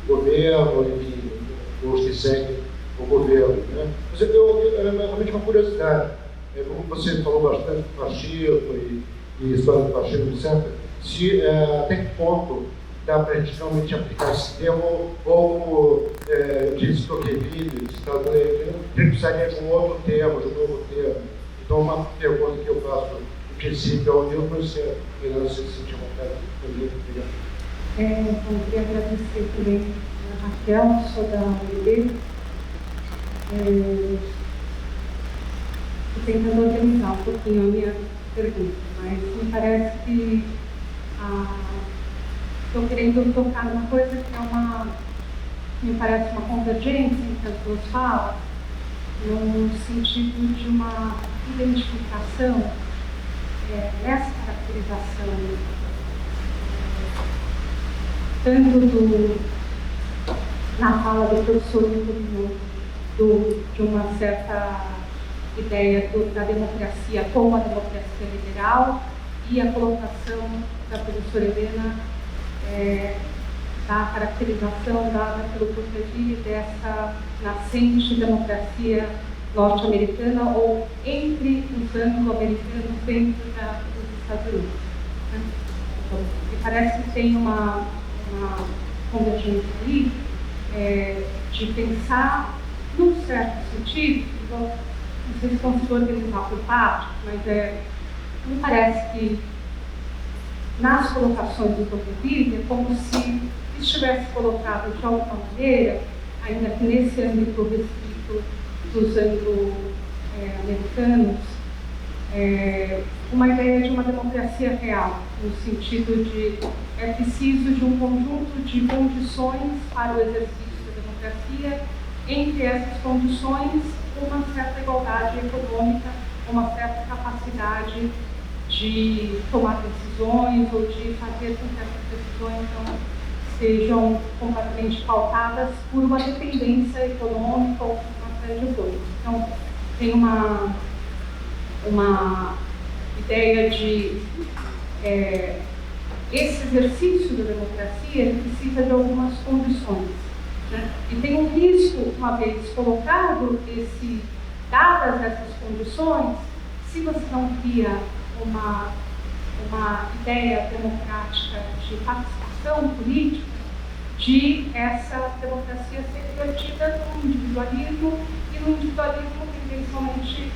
governo e os que seguem o governo. Né? Mas é realmente uma curiosidade. Como você falou bastante do fascismo e história do fascismo, etc., até que ponto dá para a gente realmente aplicar esse termo, ou diz Tocqueville, a gente precisaria de um outro termo, de um novo termo. Então, uma pergunta que eu faço, no princípio, ao Nilton, você se sentir vontade de responder. Eu queria agradecer também a Raquel, sou da UNB, tentando organizar um pouquinho a minha pergunta, mas me parece que estou querendo tocar numa coisa que me parece uma convergência entre as duas falas, no sentido de uma identificação nessa caracterização tanto na fala do professor de uma certa ideia da democracia como a democracia liberal e a colocação da professora Helena da caracterização dada pelo Tocqueville dessa nascente democracia norte-americana ou entre os anglo-americanos dentro dos Estados Unidos. Né? Então, me parece que tem uma convergência aí de pensar, num certo sentido, não sei se consigo organizar por parte, mas me parece que nas colocações do Tocqueville é como se estivesse colocado de alguma maneira, ainda que nesse âmbito restrito dos anglo-americanos, uma ideia de uma democracia real, no sentido de é preciso de um conjunto de condições para o exercício da democracia, entre essas condições uma certa igualdade econômica, uma certa capacidade de tomar decisões ou de fazer com que essas decisões não sejam completamente pautadas por uma dependência econômica ou por uma série de coisas. Então, tem uma ideia de esse exercício da democracia precisa de algumas condições, né? E tem um risco, uma vez colocado, dadas essas condições, se você não cria uma ideia democrática de participação política, de essa democracia ser divertida no individualismo, e no individualismo tendencialmente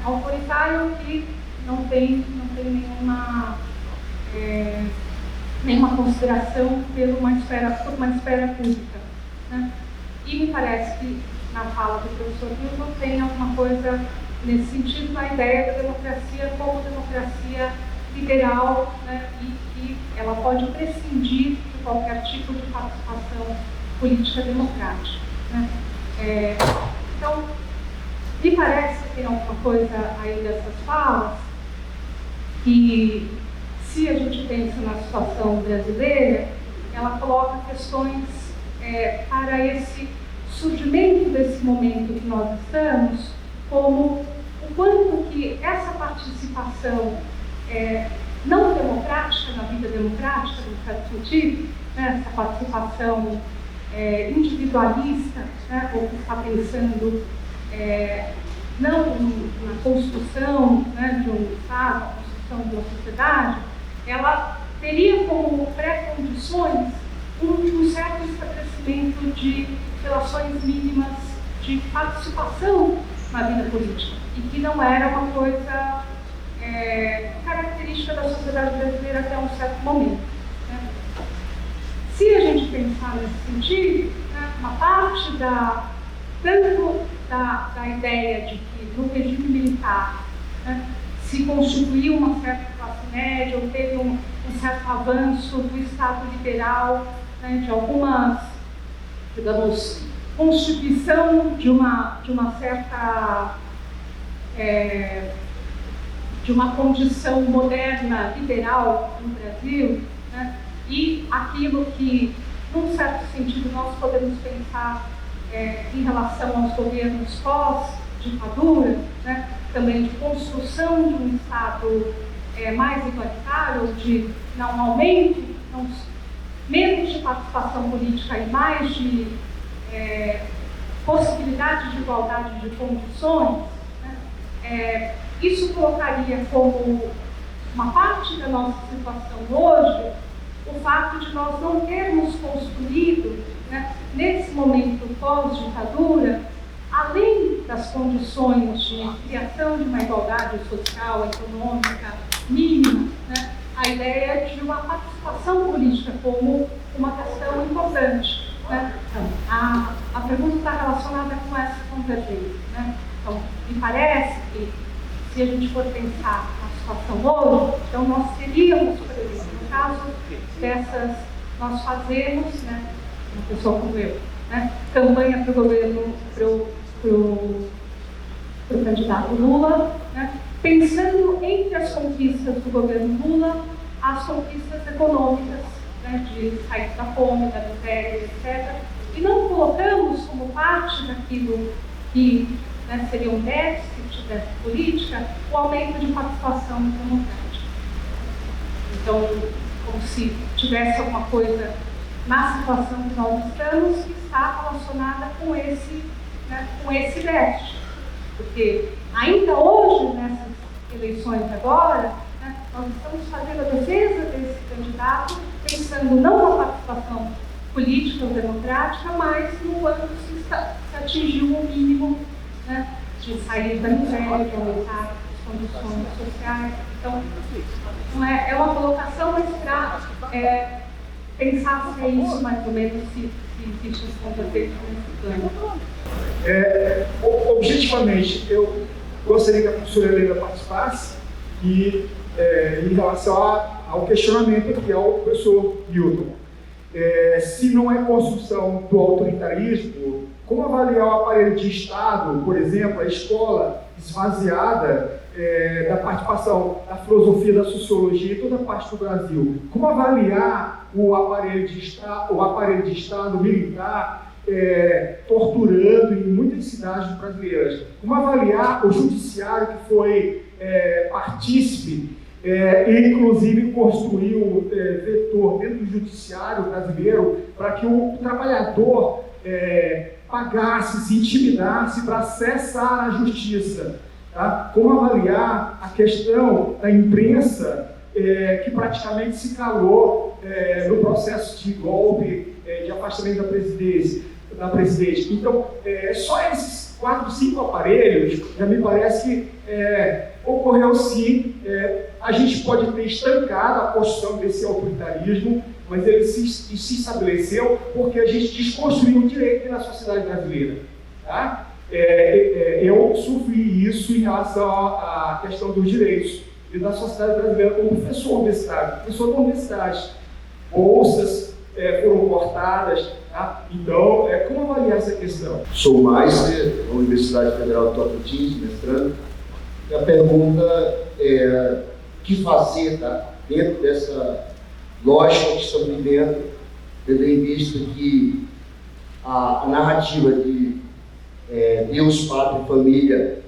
autoritário, que não tem nenhuma consideração por uma esfera pública, né? E me parece que na fala do professor Milton tem alguma coisa nesse sentido, na ideia da democracia como democracia liberal, né? E que ela pode prescindir de qualquer tipo de participação política democrática, né? Então, me parece que tem alguma coisa aí dessas falas que, se a gente pensa na situação brasileira, ela coloca questões para esse surgimento desse momento que nós estamos, como o quanto que essa participação não democrática, na vida democrática, no certo sentido, né, essa participação individualista, né, ou que está pensando não na construção, né, de um Estado, na construção de uma sociedade, ela teria como pré-condições um certo estabelecimento de relações mínimas de participação na vida política, e que não era uma coisa característica da sociedade brasileira até um certo momento, né? Se a gente pensar nesse sentido, né, uma parte tanto da ideia de que no regime militar, né, se constituiu uma certa classe média, ou teve um certo avanço do Estado liberal, né, de algumas, digamos, constituição de uma certa de uma condição moderna liberal no Brasil, né, e aquilo que, num certo sentido, nós podemos pensar em relação aos governos pós-ditadura, né, também de construção de um Estado mais igualitário, de não aumento, menos de participação política e mais de possibilidade de igualdade de condições, né, isso colocaria como uma parte da nossa situação hoje o fato de nós não termos construído, né, nesse momento pós-ditadura, além das condições de criação de uma igualdade social, econômica mínima, né, a ideia de uma participação política como uma questão importante, né? Então, a pergunta está relacionada com essa convergência, né? Então, me parece que, se a gente for pensar na situação hoje, então nós teríamos, por exemplo, no caso dessas, nós fazemos, né, uma pessoa como eu, né, campanha para o governo, para o candidato Lula, né, pensando entre as conquistas do governo Lula, as conquistas econômicas, né, de sair da fome, da miséria, etc. E não colocamos como parte daquilo que, né, seria um déficit dessa política, o aumento de participação democrática. Então, como se tivesse alguma coisa na situação que nós estamos que está relacionada com esse déficit. Porque ainda hoje, nessas eleições agora, né, nós estamos fazendo a defesa desse candidato pensando não na participação política ou democrática, mas no quanto se atingiu o mínimo, né, de sair da miséria, de aumentar as condições sociais. Então, é uma colocação, mas para pensar se é isso mais ou menos, se existe esse conceito nesse plano. Objetivamente, eu gostaria que a professora Helena participasse e, em relação ao questionamento aqui ao professor Milton. Se não é construção do autoritarismo, como avaliar o aparelho de Estado, por exemplo, a escola esvaziada da participação da filosofia, da sociologia em toda a parte do Brasil? Como avaliar o aparelho de Estado militar torturando em muitas cidades brasileiras? Como avaliar o judiciário que foi partícipe e, inclusive, construiu vetor dentro do judiciário brasileiro para que o trabalhador pagasse, se intimidasse para acessar a justiça? Tá? Como avaliar a questão da imprensa que praticamente se calou no processo de golpe, de afastamento da presidente? Então, só esses 4, 5 aparelhos, já me parece que ocorreu sim. A gente pode ter estancado a construção desse autoritarismo, mas ele se estabeleceu porque a gente desconstruiu o direito na sociedade brasileira. Tá? Eu sofri isso em relação à questão dos direitos e da sociedade brasileira como professor da universidade. Bolsas foram cortadas. Tá? Então, como avaliar essa questão? Sou Meister, da Universidade Federal de Tocantins, mestrando. E a pergunta é: o que fazer, tá? Dentro dessa lógica que estamos vivendo, tendo em vista que a narrativa de Deus, Pátria e Família,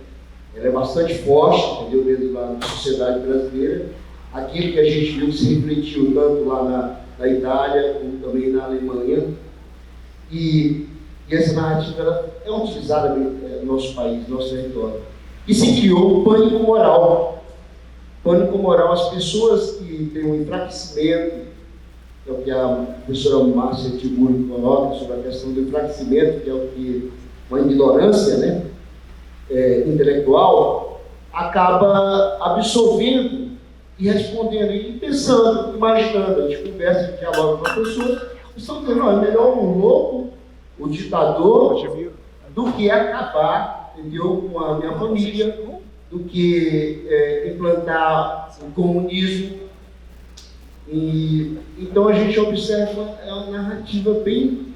ela é bastante forte, entendeu? Dentro da sociedade brasileira. Aquilo que a gente viu se refletiu tanto lá na Itália, como também na Alemanha. E essa narrativa ela é utilizada no nosso país, no nosso território. E se criou um pânico moral. Pânico moral, as pessoas que têm um enfraquecimento, que é o que a professora Márcia Tiburi coloca sobre a questão do enfraquecimento, que é o que uma ignorância, né, intelectual, acaba absorvendo e respondendo, e pensando, imaginando. A gente conversa, a gente dialoga com a pessoa, e estão dizendo: não, é melhor um louco, o ditador, do que acabar, entendeu, com a minha família, do que implantar o comunismo. E então a gente observa uma narrativa bem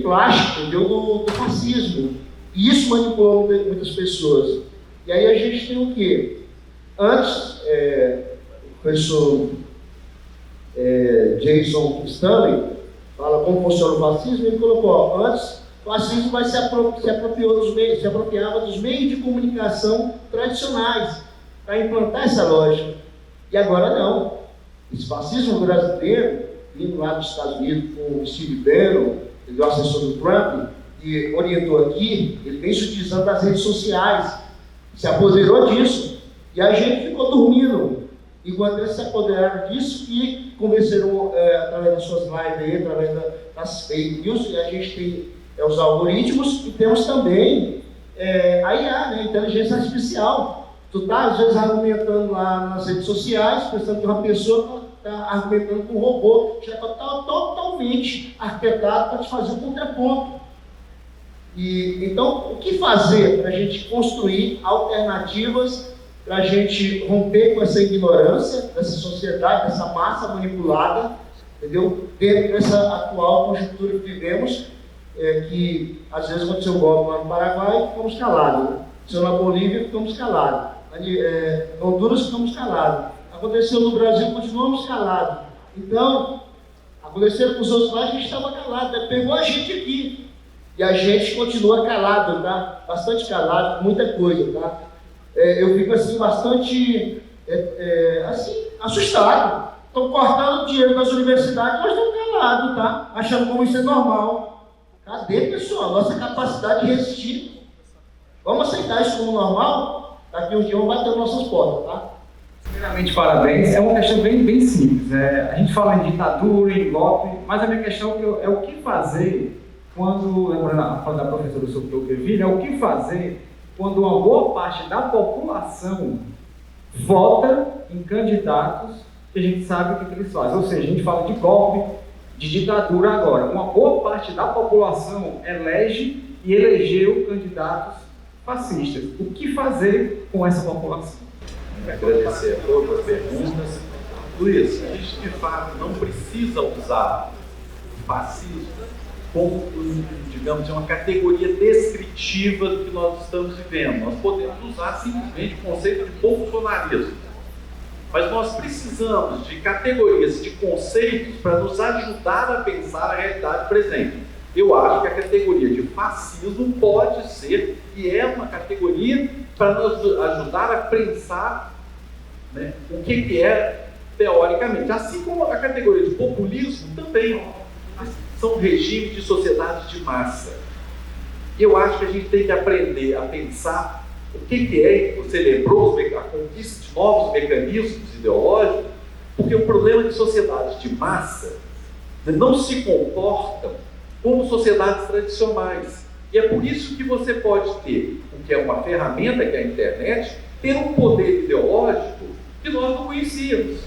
plástica, entendeu, do fascismo. E isso manipulou muitas pessoas. E aí a gente tem o quê? Antes, o professor Jason Stanley fala como funciona o fascismo. Ele colocou: antes o fascismo se apropriava dos meios de comunicação tradicionais para implantar essa lógica. E agora não. Esse fascismo brasileiro, vindo lá dos Estados Unidos com o Steve Bannon, o assessor do Trump, que orientou aqui, ele vem se utilizando das redes sociais, se apoderou disso. E a gente ficou dormindo enquanto eles se apoderaram disso e convenceram através das suas lives aí, através das fake news. E a gente tem os algoritmos e temos também a IA, né, inteligência artificial. Tu tá às vezes argumentando lá nas redes sociais, pensando que uma pessoa está argumentando com um robô, já está totalmente arquitetado para te fazer um contraponto. E então, o que fazer para a gente construir alternativas, para a gente romper com essa ignorância dessa sociedade, dessa massa manipulada, entendeu? Dentro dessa atual conjuntura que vivemos, que às vezes aconteceu um golpe lá no Paraguai, ficamos calados, né? Aconteceu na Bolívia, ficamos calados. Em Honduras, ficamos calados. Aconteceu no Brasil, continuamos calados. Então, aconteceu com os outros lá, a gente estava calado, né? Pegou a gente aqui. E a gente continua calado, tá? Bastante calado, muita coisa, tá? Eu fico assim, bastante assim, assustado. Estão cortando o dinheiro das universidades, nós estamos calados, tá? Achando como isso é normal. Cadê, pessoal? Nossa capacidade de resistir. Vamos aceitar isso como normal? Daqui uns dias vão bater nas nossas portas, tá? Primeiramente, parabéns. É uma questão bem simples. A gente fala em ditadura, em golpe, mas a minha questão é o que fazer quando, lembrando a fala da professora sobre o Tocqueville, é o que fazer quando uma boa parte da população vota em candidatos que a gente sabe o que eles fazem. Ou seja, a gente fala de golpe, de ditadura agora. Uma boa parte da população elege e elegeu candidatos fascistas. O que fazer com essa população? Agradecer a todas as perguntas. Luiz, a gente de fato não precisa usar o fascismo como, digamos, uma categoria descritiva do que nós estamos vivendo. Nós podemos usar simplesmente o conceito de bolsonarismo. Mas nós precisamos de categorias, de conceitos para nos ajudar a pensar a realidade presente. Eu acho que a categoria de fascismo pode ser e é uma categoria para nos ajudar a pensar, né, o que é teoricamente. Assim como a categoria de populismo também são regimes de sociedade de massa. Eu acho que a gente tem que aprender a pensar o que é, você lembrou, a conquista de novos mecanismos ideológicos, porque o problema de sociedades de massa não se comportam como sociedades tradicionais. E é por isso que você pode ter, o que é uma ferramenta, que é a internet, ter um poder ideológico que nós não conhecíamos.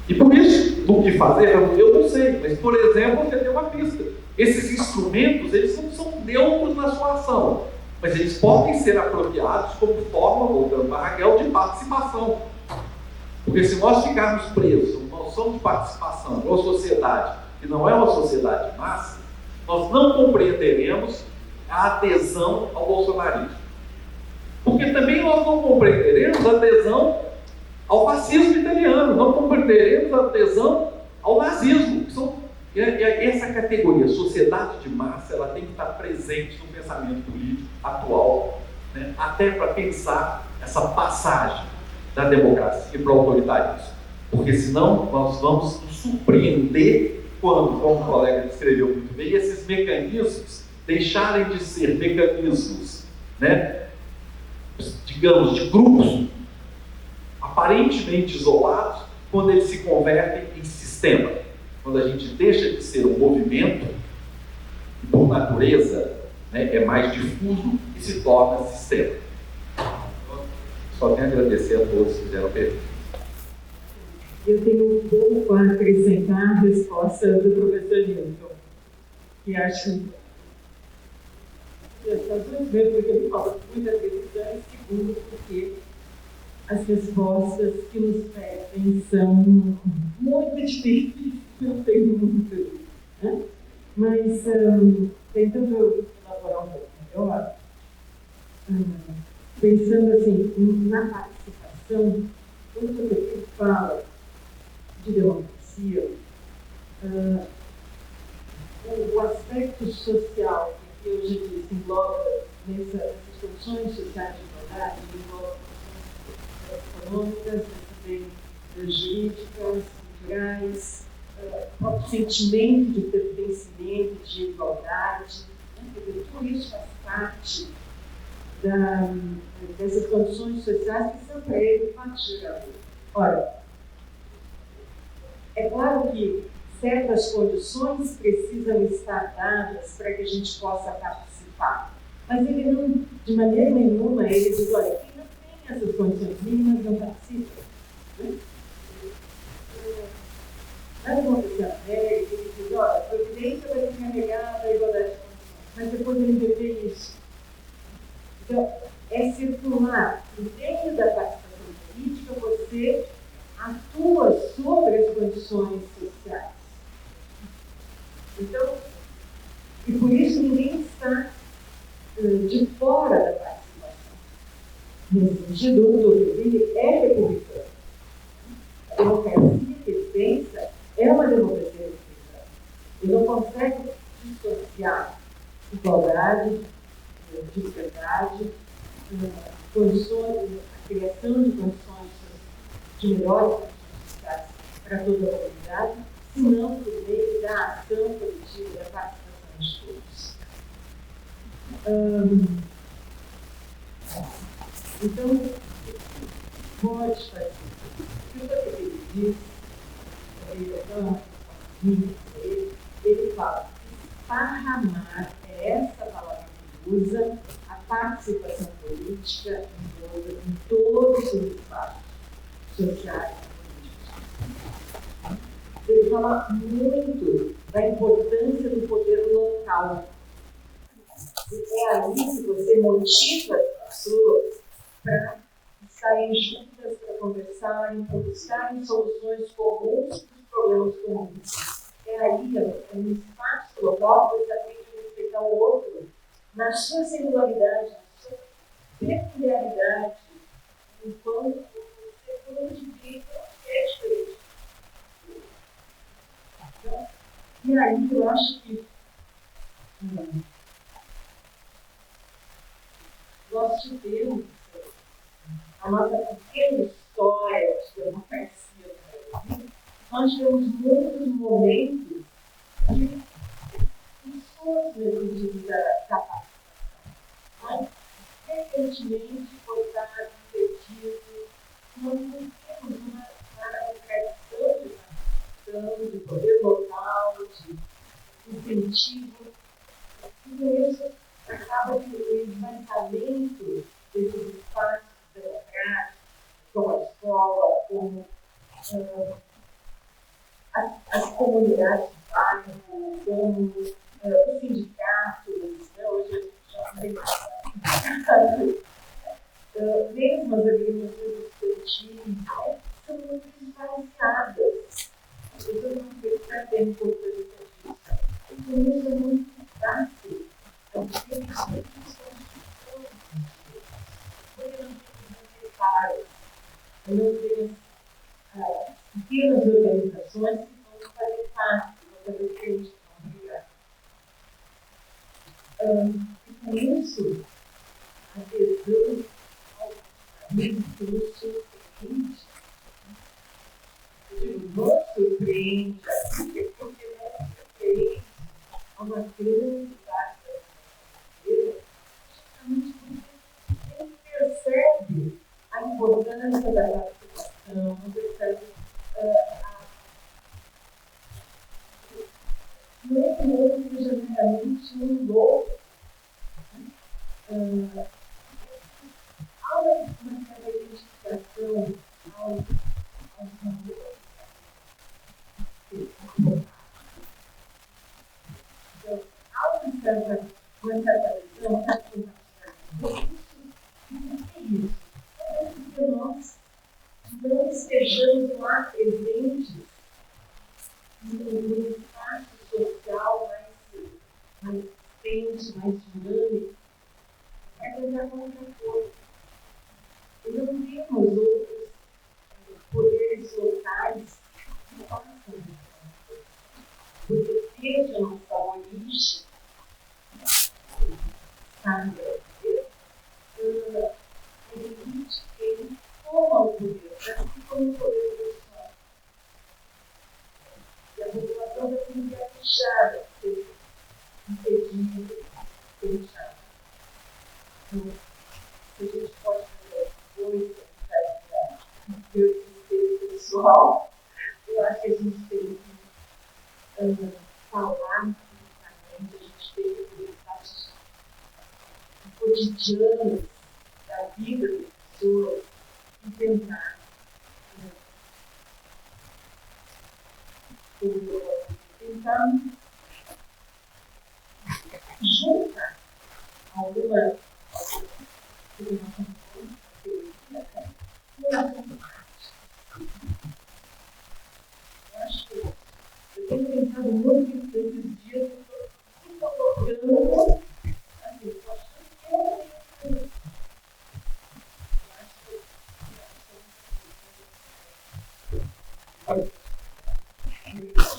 E por isso, do que fazer, eu não sei, mas, por exemplo, você deu uma pista. Esses instrumentos, eles não são neutros na sua ação, mas eles podem ser apropriados como forma, voltando para a Raquel, de participação. Porque se nós ficarmos presos numa noção de participação de uma sociedade que não é uma sociedade de massa, nós não compreenderemos a adesão ao bolsonarismo. Porque também nós não compreenderemos a adesão ao fascismo italiano, não compreenderemos a adesão ao nazismo. Essa categoria, sociedade de massa, ela tem que estar presente no pensamento político atual, né? Até para pensar essa passagem da democracia para o autoritarismo. Porque senão nós vamos nos surpreender quando, como o colega descreveu muito bem, esses mecanismos deixarem de ser mecanismos, né, digamos, de grupos aparentemente isolados, quando eles se convertem em sistema. Quando a gente deixa de ser um movimento, por natureza, né, é mais difuso e se torna sistema. Só tenho a agradecer a todos que fizeram perguntas. Eu tenho um pouco a acrescentar a resposta do professor Newton, que acho que as razões mesmo, porque ele fala muitas vezes, e segundo, porque as respostas que nos pedem são muito difíceis, não tem muito, né? Mas, tentando eu elaborar um pouco melhor, pensando assim, na participação, quando você fala de democracia, o aspecto social que eu já disse engloba nessas condições sociais de igualdade, engloba econômicas, mas também jurídicas, culturais, o próprio sentimento de pertencimento, de igualdade, né? Tudo isso faz parte dessas condições sociais que são para ele parte geral. Ora, é claro que certas condições precisam estar dadas para que a gente possa participar, mas ele não, de maneira nenhuma, ele diz, olha, quem não tem essas condições mínimas não participa. Né? Na democracia américa, ele diz, olha, a providência vai ser carregada a igualdade de condições, mas depois ele revê isso. Então, é circular. Dentro da participação política, você atua sobre as condições sociais. Então, e por isso ninguém está de fora da participação. Nesse sentido, o Tocqueville é republicano. A democracia que ele pensa é uma democracia republicana. Ele não consegue dissociar igualdade, liberdade, condições, a criação de condições de melhores condições sociais para toda a comunidade, senão por meio da ação coletiva, da participação de todos. Então, pode fazer. O que ele diz, ele fala, esparramar é essa palavra que usa, a participação política em todos os espaços sociais e políticos. Ele fala muito da importância do poder local. É ali que você motiva as pessoas para estarem juntas, para conversarem, para buscarem soluções comuns para os problemas comuns. É aí, é um espaço global que você aprende a respeitar o outro na sua singularidade, na sua peculiaridade, enquanto você indivíduo é diferente. Então, e aí eu acho que nós tivemos a nossa pequena história de democracia no Brasil. Nós tivemos muitos momentos de pessoas mesmo da capacitação. Mas, recentemente, votaram, pedido, nós não temos uma tradição de capacitação, de poder local, de incentivo. Tudo isso acaba que o esvaziamento desses espaços democráticos, como a escola, como as comunidades de bairro, como os sindicatos, né? Hoje a gente já tem mesmo as organizações estudantis, são muito esvaziadas. Eu não percebo a importância disso. Então, isso é muito fácil. Então, tem que ser eu não tenho pequenas organizações que vão fazer parte, vão fazer frente com e com isso, a adesão ao recurso seguinte, eu digo, não surpreende, porque não surpreende a uma grande parte da brasileira, justamente porque ele percebe a importância da participação, percebe não é que o outro seja meramente um louco. Há uma certa identificação aos valores. Então, há uma certa visão, uma certa isso. É porque nós não estejamos lá presentes no espaço social mais quente, mais dinâmico, é tentar contrapor. E não temos outros poderes locais que façam isso. Porque desde a nossa origem, sabe, a elite tem toma o poder, assim como o poder do Estado. E a população vai ser deixada de ser impedida, deixada. Então, se a gente pode fazer coisa para o meu desespero pessoal, eu acho que a gente tem que falar publicamente, a gente tem que ter partes cotidianas da vida das pessoas e tentar juntar alguma eu acho que eu tenho pensado muito nesses dias, eu estou colocando assim, eu acho que Thank you.